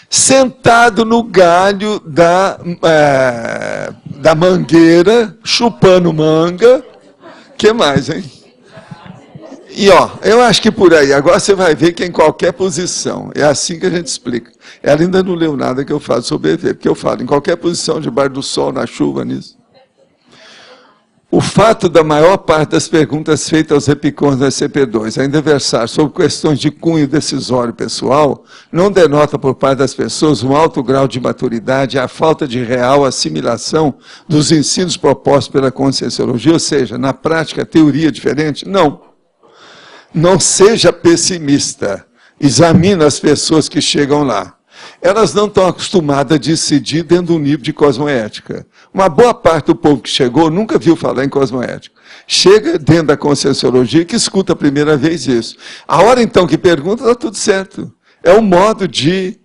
sentado no galho da mangueira, chupando manga. Que mais, hein? E, eu acho que por aí, agora você vai ver que em qualquer posição, é assim que a gente explica. Ela ainda não leu nada que eu falo sobre EV, porque eu falo em qualquer posição, debaixo do sol, na chuva, nisso. O fato da maior parte das perguntas feitas aos epicôns da CP2 ainda versar sobre questões de cunho decisório pessoal não denota por parte das pessoas um alto grau de maturidade e a falta de real assimilação dos ensinos propostos pela Conscienciologia, ou seja, na prática, teoria diferente? Não. Não seja pessimista. Examine as pessoas que chegam lá. Elas não estão acostumadas a decidir dentro do nível de cosmoética. Uma boa parte do povo que chegou nunca viu falar em cosmoética. Chega dentro da Conscienciologia que escuta a primeira vez isso. A hora então que pergunta, está tudo certo. É um modo de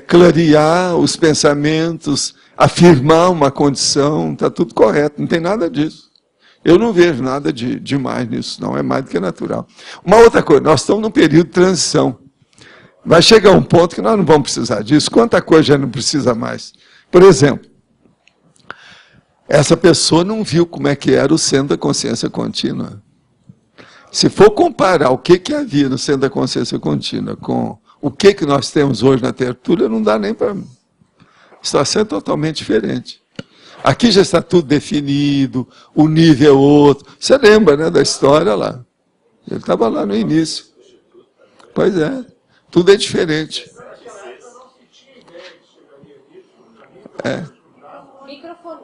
clarear os pensamentos, afirmar uma condição, está tudo correto, não tem nada disso. Eu não vejo nada de demais nisso, não, é mais do que natural. Uma outra coisa, nós estamos num período de transição. Vai chegar um ponto que nós não vamos precisar disso. Quanta coisa já não precisa mais? Por exemplo, essa pessoa não viu como é que era o centro da consciência contínua. Se for comparar o que havia no centro da consciência contínua com o que nós temos hoje na tertúlia, não dá nem para... Está sendo totalmente diferente. Aqui já está tudo definido, o nível é outro. Você lembra, né, da história lá? Ele estava lá no início. Pois é. Tudo é diferente.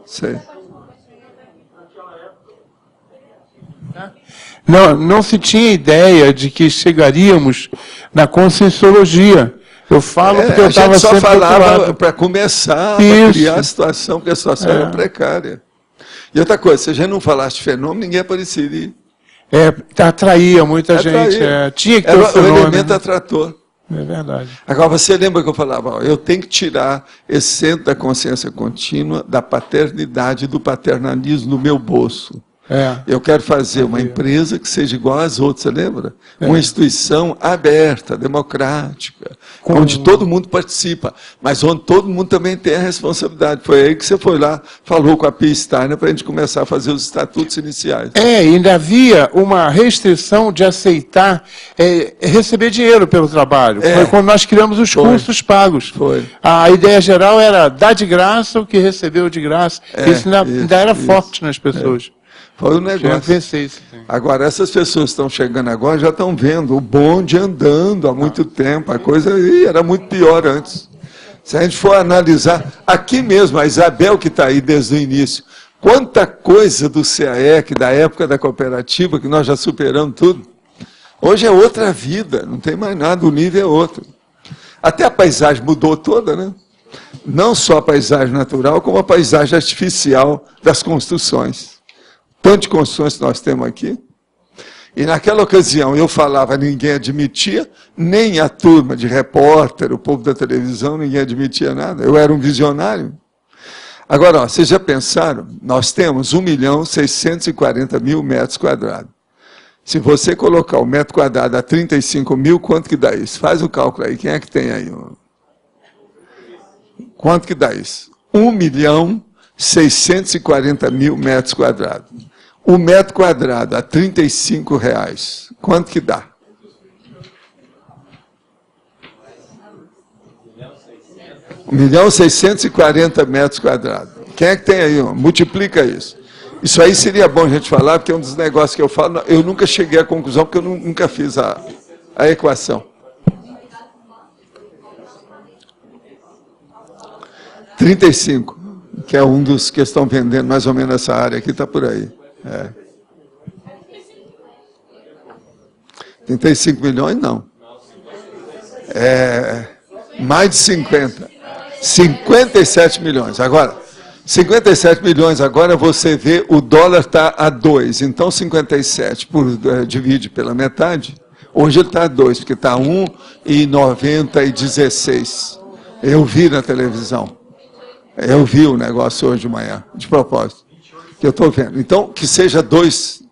Sei. Não se tinha ideia de que chegaríamos na Conscienciologia. Eu falo porque eu estava sempre... A gente só falava para começar, para criar a situação, porque a situação era precária. E outra coisa, se a gente não falasse de fenômeno, ninguém apareceria. Atraía muita gente. Tinha que ter um fenômeno. O elemento atrator. É verdade. Agora, você lembra que eu falava, eu tenho que tirar esse centro da consciência contínua da paternidade e do paternalismo no meu bolso. Eu quero fazer uma empresa que seja igual às outras, você lembra? Uma instituição aberta, democrática, onde todo mundo participa, mas onde todo mundo também tem a responsabilidade. Foi aí que você foi lá, falou com a Pia Steiner para a gente começar a fazer os estatutos iniciais. Ainda havia uma restrição de aceitar receber dinheiro pelo trabalho. Foi quando nós criamos os cursos pagos. A ideia geral era dar de graça o que recebeu de graça. Isso ainda era forte nas pessoas. Foi um negócio. Agora, essas pessoas que estão chegando agora já estão vendo o bonde andando há muito tempo. A coisa era muito pior antes. Se a gente for analisar, aqui mesmo, a Isabel que está aí desde o início, quanta coisa do CAEC, da época da cooperativa, que nós já superamos tudo. Hoje é outra vida, não tem mais nada, o nível é outro. Até a paisagem mudou toda, né? Não só a paisagem natural, como a paisagem artificial das construções. Tanto de construções que nós temos aqui. E naquela ocasião eu falava, ninguém admitia, nem a turma de repórter, o povo da televisão, ninguém admitia nada. Eu era um visionário. Agora, ó, vocês já pensaram? Nós temos 1.640.000 metros quadrados. Se você colocar o metro quadrado a 35 mil, quanto que dá isso? Faz o cálculo aí. Quem é que tem aí? Quanto que dá isso? 1.640.000 metros quadrados. O metro quadrado a R$ 35. Quanto que dá? 1.640.000 metros quadrados. Quem é que tem aí? Multiplica isso. Isso aí seria bom a gente falar, porque é um dos negócios que eu falo, eu nunca cheguei à conclusão, porque eu nunca fiz a equação. 35, que é um dos que estão vendendo mais ou menos essa área aqui, está por aí. 35 milhões, não. Mais de 50. 57 milhões. Agora, 57 milhões agora, você vê, o dólar está a 2. Então, 57 divide pela metade. Hoje ele está a 2, porque está a 1,9016. Eu vi na televisão. Eu vi o negócio hoje de manhã, de propósito. Que eu estou vendo. Então, que seja 2.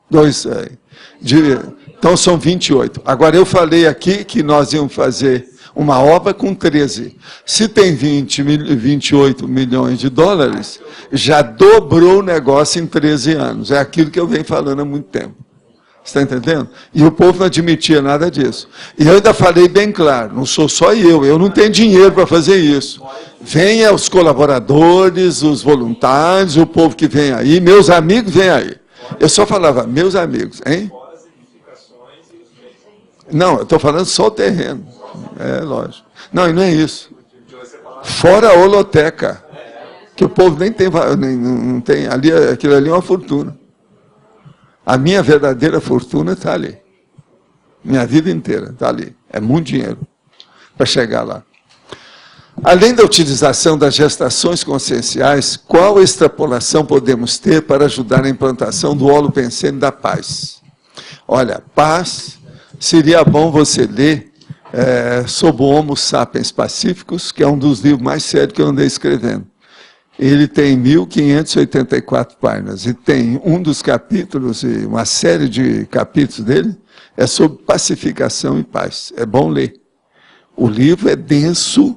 Então, são 28. Agora, eu falei aqui que nós íamos fazer uma obra com 13. Se tem 28 milhões de dólares, já dobrou o negócio em 13 anos. É aquilo que eu venho falando há muito tempo. Você está entendendo? E o povo não admitia nada disso. E eu ainda falei bem claro, não sou só eu não tenho dinheiro para fazer isso. Venha os colaboradores, os voluntários, o povo que vem aí, meus amigos vêm aí. Eu só falava, meus amigos, hein? Não, eu estou falando só o terreno. É, lógico. Não, e não é isso. Fora a holoteca, que o povo nem tem, não tem ali, aquilo ali é uma fortuna. A minha verdadeira fortuna está ali. Minha vida inteira está ali. É muito dinheiro para chegar lá. Além da utilização das gestações conscienciais, qual extrapolação podemos ter para ajudar na implantação do holopensene da paz? Olha, paz, seria bom você ler sobre o Homo sapiens pacíficos, que é um dos livros mais sérios que eu andei escrevendo. Ele tem 1.584 páginas, e tem um dos capítulos, e uma série de capítulos dele, é sobre pacificação e paz. É bom ler. O livro é denso,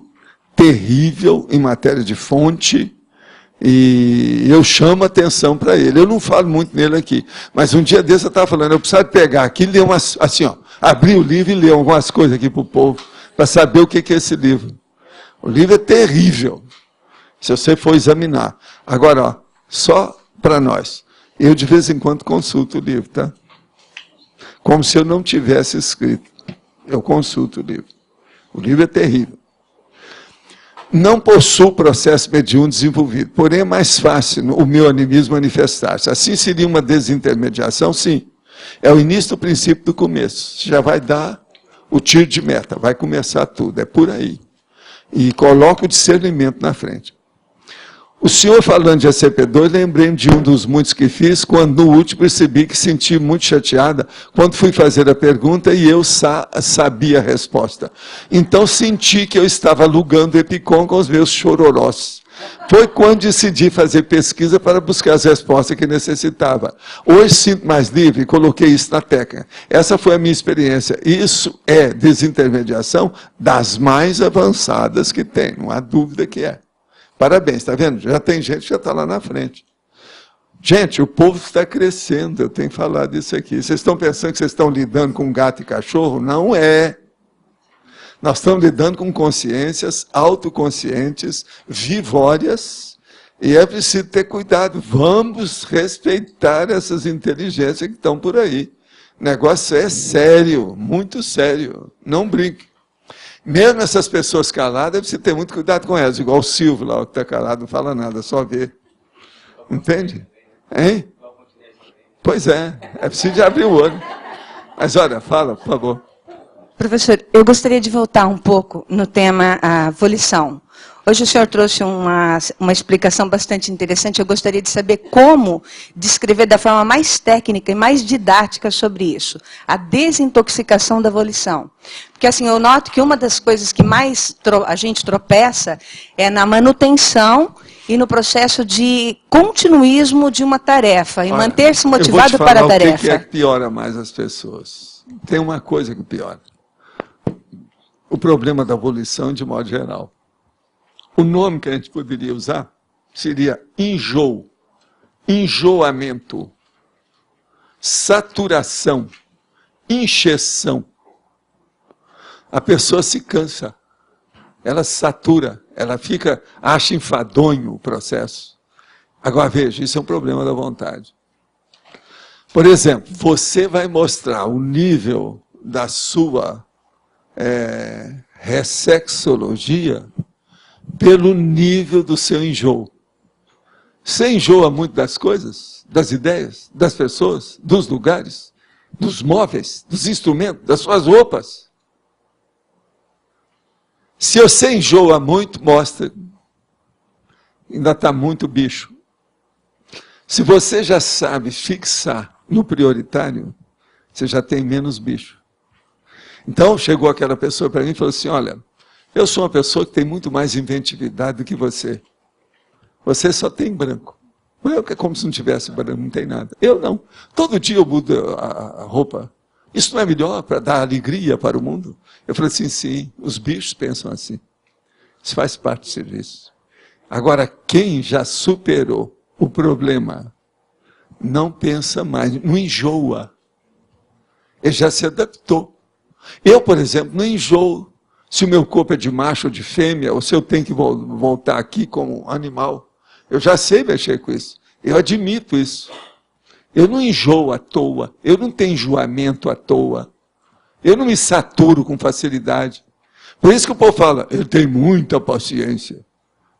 terrível em matéria de fonte, e eu chamo a atenção para ele. Eu não falo muito nele aqui, mas um dia desse eu estava falando, eu precisava pegar aqui e ler umas, assim, ó, abrir o livro e ler algumas coisas aqui para o povo, para saber o que é esse livro. O livro é terrível, se você for examinar. Agora, ó, só para nós. Eu, de vez em quando, consulto o livro, tá? Como se eu não tivesse escrito. Eu consulto o livro. O livro é terrível. Não possuo processo mediúnico desenvolvido, porém é mais fácil o meu animismo manifestar-se. Assim seria uma desintermediação? Sim. É o início do princípio do começo. Você já vai dar o tiro de meta, vai começar tudo, é por aí. E coloca o discernimento na frente. O senhor falando de ACP2, lembrei-me de um dos muitos que fiz, quando no último percebi que senti muito chateada quando fui fazer a pergunta e eu sabia a resposta. Então senti que eu estava alugando o EPICOM com os meus chororós. Foi quando decidi fazer pesquisa para buscar as respostas que necessitava. Hoje sinto mais livre e coloquei isso na técnica. Essa foi a minha experiência. Isso é desintermediação das mais avançadas que tem, não há dúvida que é. Parabéns, está vendo? Já tem gente que já está lá na frente. Gente, o povo está crescendo, eu tenho falado isso aqui. Vocês estão pensando que vocês estão lidando com gato e cachorro? Não é. Nós estamos lidando com consciências autoconscientes, vivórias, e é preciso ter cuidado. Vamos respeitar essas inteligências que estão por aí. O negócio é sério, muito sério. Não brinque. Mesmo essas pessoas caladas, é preciso ter muito cuidado com elas. Igual o Silvio lá, que está calado, não fala nada, só vê. Entende? Hein? Pois é preciso de abrir o olho. Mas olha, fala, por favor. Professor, eu gostaria de voltar um pouco no tema a volição. Hoje o senhor trouxe uma explicação bastante interessante. Eu gostaria de saber como descrever da forma mais técnica e mais didática sobre isso. A desintoxicação da volição. Porque assim, eu noto que uma das coisas que mais a gente tropeça é na manutenção e no processo de continuismo de uma tarefa, e manter-se motivado para a tarefa. O que é que piora mais as pessoas? Tem uma coisa que piora. O problema da volição, de modo geral. O nome que a gente poderia usar seria enjoo, enjoamento, saturação, encheção. A pessoa se cansa, ela satura, ela acha enfadonho o processo. Agora veja, isso é um problema da vontade. Por exemplo, você vai mostrar o nível da sua ressexologia pelo nível do seu enjoo. Você enjoa muito das coisas, das ideias, das pessoas, dos lugares, dos móveis, dos instrumentos, das suas roupas. Se você enjoa muito, mostra. Ainda está muito bicho. Se você já sabe fixar no prioritário, você já tem menos bicho. Então, chegou aquela pessoa para mim e falou assim, olha, eu sou uma pessoa que tem muito mais inventividade do que você. Você só tem branco. Branco é como se não tivesse branco, não tem nada. Eu não. Todo dia eu mudo a roupa. Isso não é melhor para dar alegria para o mundo? Eu falei assim, sim, os bichos pensam assim. Isso faz parte do serviço. Agora, quem já superou o problema, não pensa mais, não enjoa. Ele já se adaptou. Eu, por exemplo, não enjoo se o meu corpo é de macho ou de fêmea, ou se eu tenho que voltar aqui como animal. Eu já sei mexer com isso. Eu admito isso. Eu não enjoo à toa. Eu não tenho enjoamento à toa. Eu não me saturo com facilidade. Por isso que o povo fala, eu tenho muita paciência.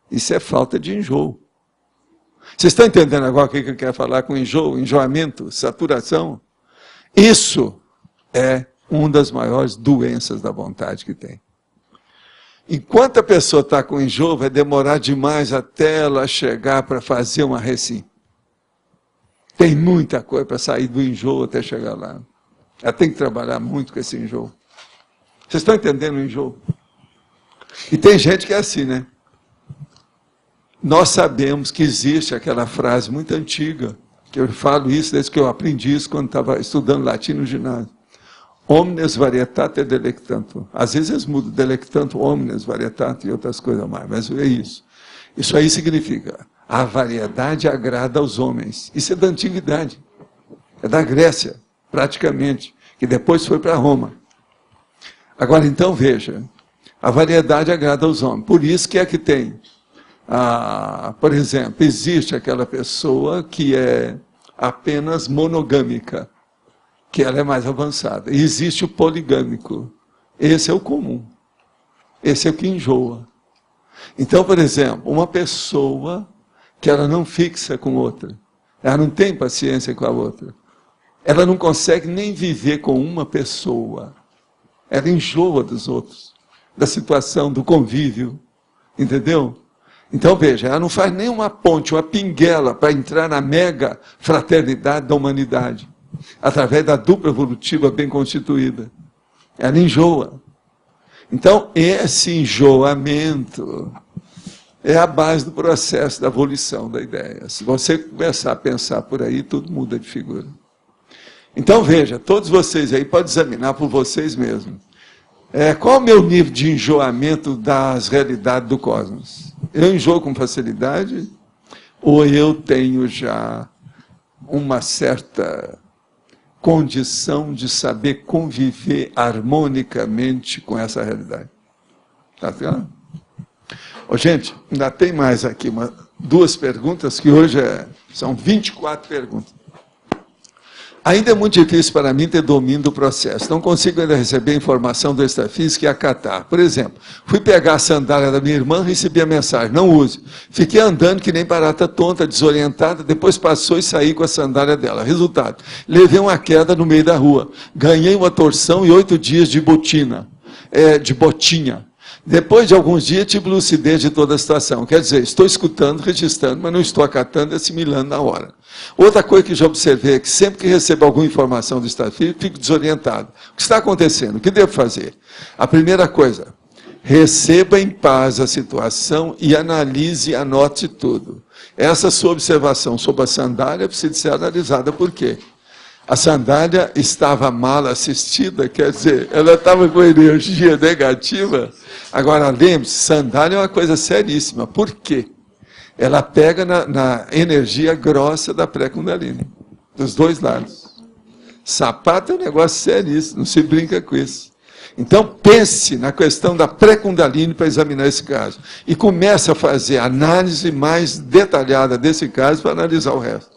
Isso é falta de enjoo. Vocês estão entendendo agora o que eu quero falar com enjoo, enjoamento, saturação? Isso é uma das maiores doenças da vontade que tem. Enquanto a pessoa está com enjoo, vai demorar demais até ela chegar para fazer uma recim. Tem muita coisa para sair do enjoo até chegar lá. Ela tem que trabalhar muito com esse enjoo. Vocês estão entendendo o enjoo? E tem gente que é assim, né? Nós sabemos que existe aquela frase muito antiga, que eu falo isso desde que eu aprendi isso quando estava estudando latim no ginásio. Omnes varietate delectantur. Às vezes eles mudam, delectantur, omnes varietate e outras coisas mais, mas é isso. Isso aí significa, a variedade agrada aos homens. Isso é da antiguidade. É da Grécia, praticamente, que depois foi para Roma. Agora, então, veja, a variedade agrada aos homens. Por isso que é que tem, por exemplo, existe aquela pessoa que é apenas monogâmica, que ela é mais avançada. E existe o poligâmico. Esse é o comum. Esse é o que enjoa. Então, por exemplo, uma pessoa que ela não fixa com outra, ela não tem paciência com a outra, ela não consegue nem viver com uma pessoa, ela enjoa dos outros, da situação, do convívio, entendeu? Então, veja, ela não faz nem uma ponte, uma pinguela para entrar na mega fraternidade da humanidade, através da dupla evolutiva bem constituída. Ela enjoa. Então, esse enjoamento é a base do processo da evolução da ideia. Se você começar a pensar por aí, tudo muda de figura. Então, veja, todos vocês aí podem examinar por vocês mesmos. Qual é o meu nível de enjoamento das realidades do cosmos? Eu enjoo com facilidade? Ou eu tenho já uma certa condição de saber conviver harmonicamente com essa realidade? Tá vendo? Gente, ainda tem mais aqui duas perguntas, que hoje são 24 perguntas. Ainda é muito difícil para mim ter domínio do processo. Não consigo ainda receber informação do extrafísico e acatar. Por exemplo, fui pegar a sandália da minha irmã, recebi a mensagem, não use. Fiquei andando que nem barata tonta, desorientada, depois passou e saí com a sandália dela. Resultado, levei uma queda no meio da rua. Ganhei uma torção e 8 dias de botinha. Depois de alguns dias, tive lucidez de toda a situação. Quer dizer, estou escutando, registrando, mas não estou acatando e assimilando na hora. Outra coisa que já observei é que sempre que recebo alguma informação do estado físico, fico desorientado. O que está acontecendo? O que devo fazer? A primeira coisa, receba em paz a situação e analise e anote tudo. Essa sua observação sobre a sandália precisa ser analisada. Por quê? A sandália estava mal assistida, quer dizer, ela estava com energia negativa. Agora, lembre-se, sandália é uma coisa seríssima. Por quê? Ela pega na energia grossa da pré-kundalini, dos dois lados. Sapato é um negócio seríssimo, não se brinca com isso. Então, pense na questão da pré-kundalini para examinar esse caso. E comece a fazer análise mais detalhada desse caso para analisar o resto.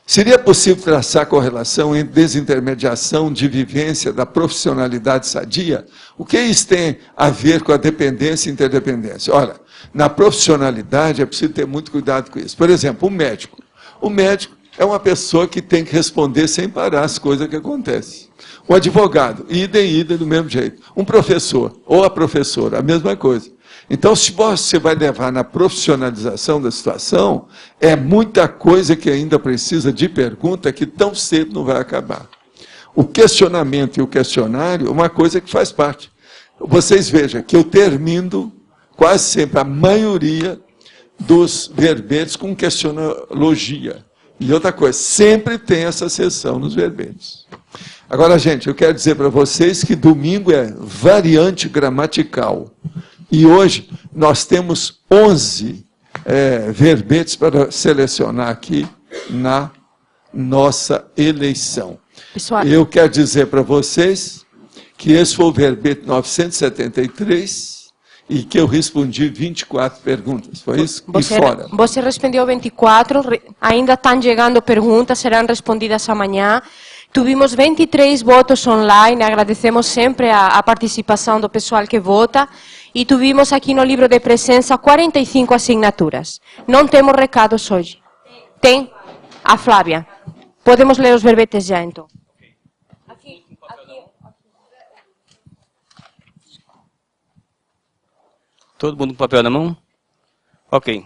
Seria possível traçar correlação entre desintermediação de vivência da profissionalidade sadia? O que isso tem a ver com a dependência e interdependência? Olha, na profissionalidade é preciso ter muito cuidado com isso. Por exemplo, o médico. O médico é uma pessoa que tem que responder sem parar as coisas que acontecem. O advogado, idem, do mesmo jeito. Um professor ou a professora, a mesma coisa. Então, se você vai levar na profissionalização da situação, é muita coisa que ainda precisa de pergunta que tão cedo não vai acabar. O questionamento e o questionário é uma coisa que faz parte. Vocês vejam que eu termino quase sempre, a maioria dos verbetes com questionologia. E outra coisa, sempre tem essa sessão nos verbetes. Agora, gente, eu quero dizer para vocês que domingo é variante gramatical. E hoje nós temos 11 verbetes para selecionar aqui na nossa eleição. Pessoal, eu quero dizer para vocês que esse foi o verbete 973 e que eu respondi 24 perguntas. Foi isso? E fora. Você respondeu 24, ainda estão chegando perguntas, serão respondidas amanhã. Tivemos 23 votos online, agradecemos sempre a participação do pessoal que vota. E tivemos aqui no livro de presença 45 assinaturas. Não temos recados hoje. Tem? A Flávia. Podemos ler os verbetes já, então. Todo mundo com papel na mão? Ok.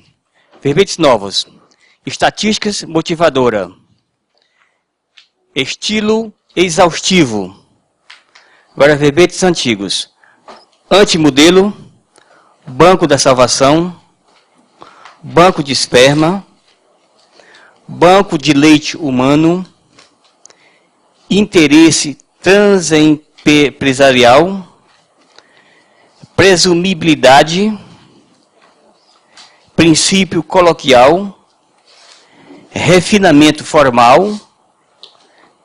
Verbetes novos. Estatísticas motivadora. Estilo exaustivo. Agora, verbetes antigos. Antimodelo, banco da salvação, banco de esperma, banco de leite humano, interesse transempresarial, presumibilidade, princípio coloquial, refinamento formal,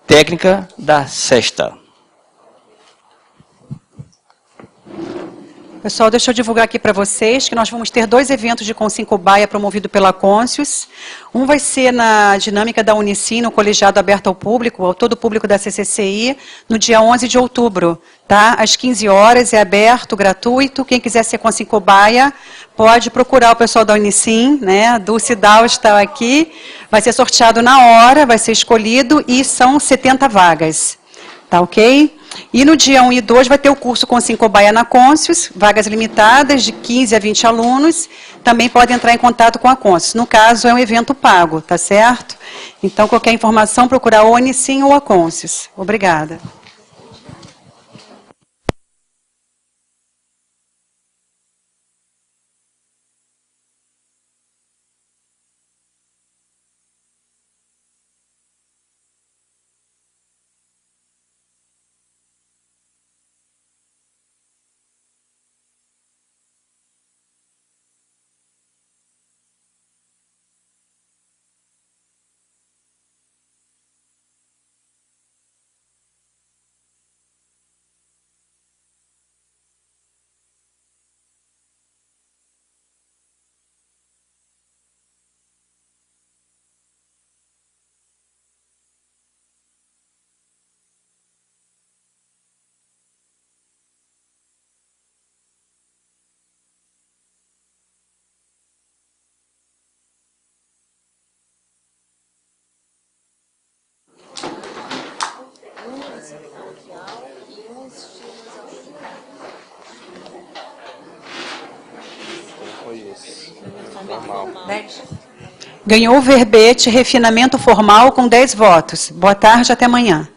técnica da sexta. Pessoal, deixa eu divulgar aqui para vocês que nós vamos ter 2 eventos de Consincobaia promovido pela Conscius. Um vai ser na dinâmica da Unicim, no colegiado aberto ao público, ao todo o público da CCCI, no dia 11 de outubro, tá? Às 15 horas, é aberto, gratuito. Quem quiser ser Consincobaia, pode procurar o pessoal da Unicim, né? Do Cidal está aqui. Vai ser sorteado na hora, vai ser escolhido e são 70 vagas. Tá ok? E no dia 1 e 2 vai ter o curso Consincobaia na Conscius, vagas limitadas de 15 a 20 alunos, também podem entrar em contato com a Conscius. No caso, é um evento pago, tá certo? Então, qualquer informação, procurar ou a Unicim ou a Conscius. Obrigada. Ganhou o verbete refinamento formal com 10 votos. Boa tarde, até amanhã.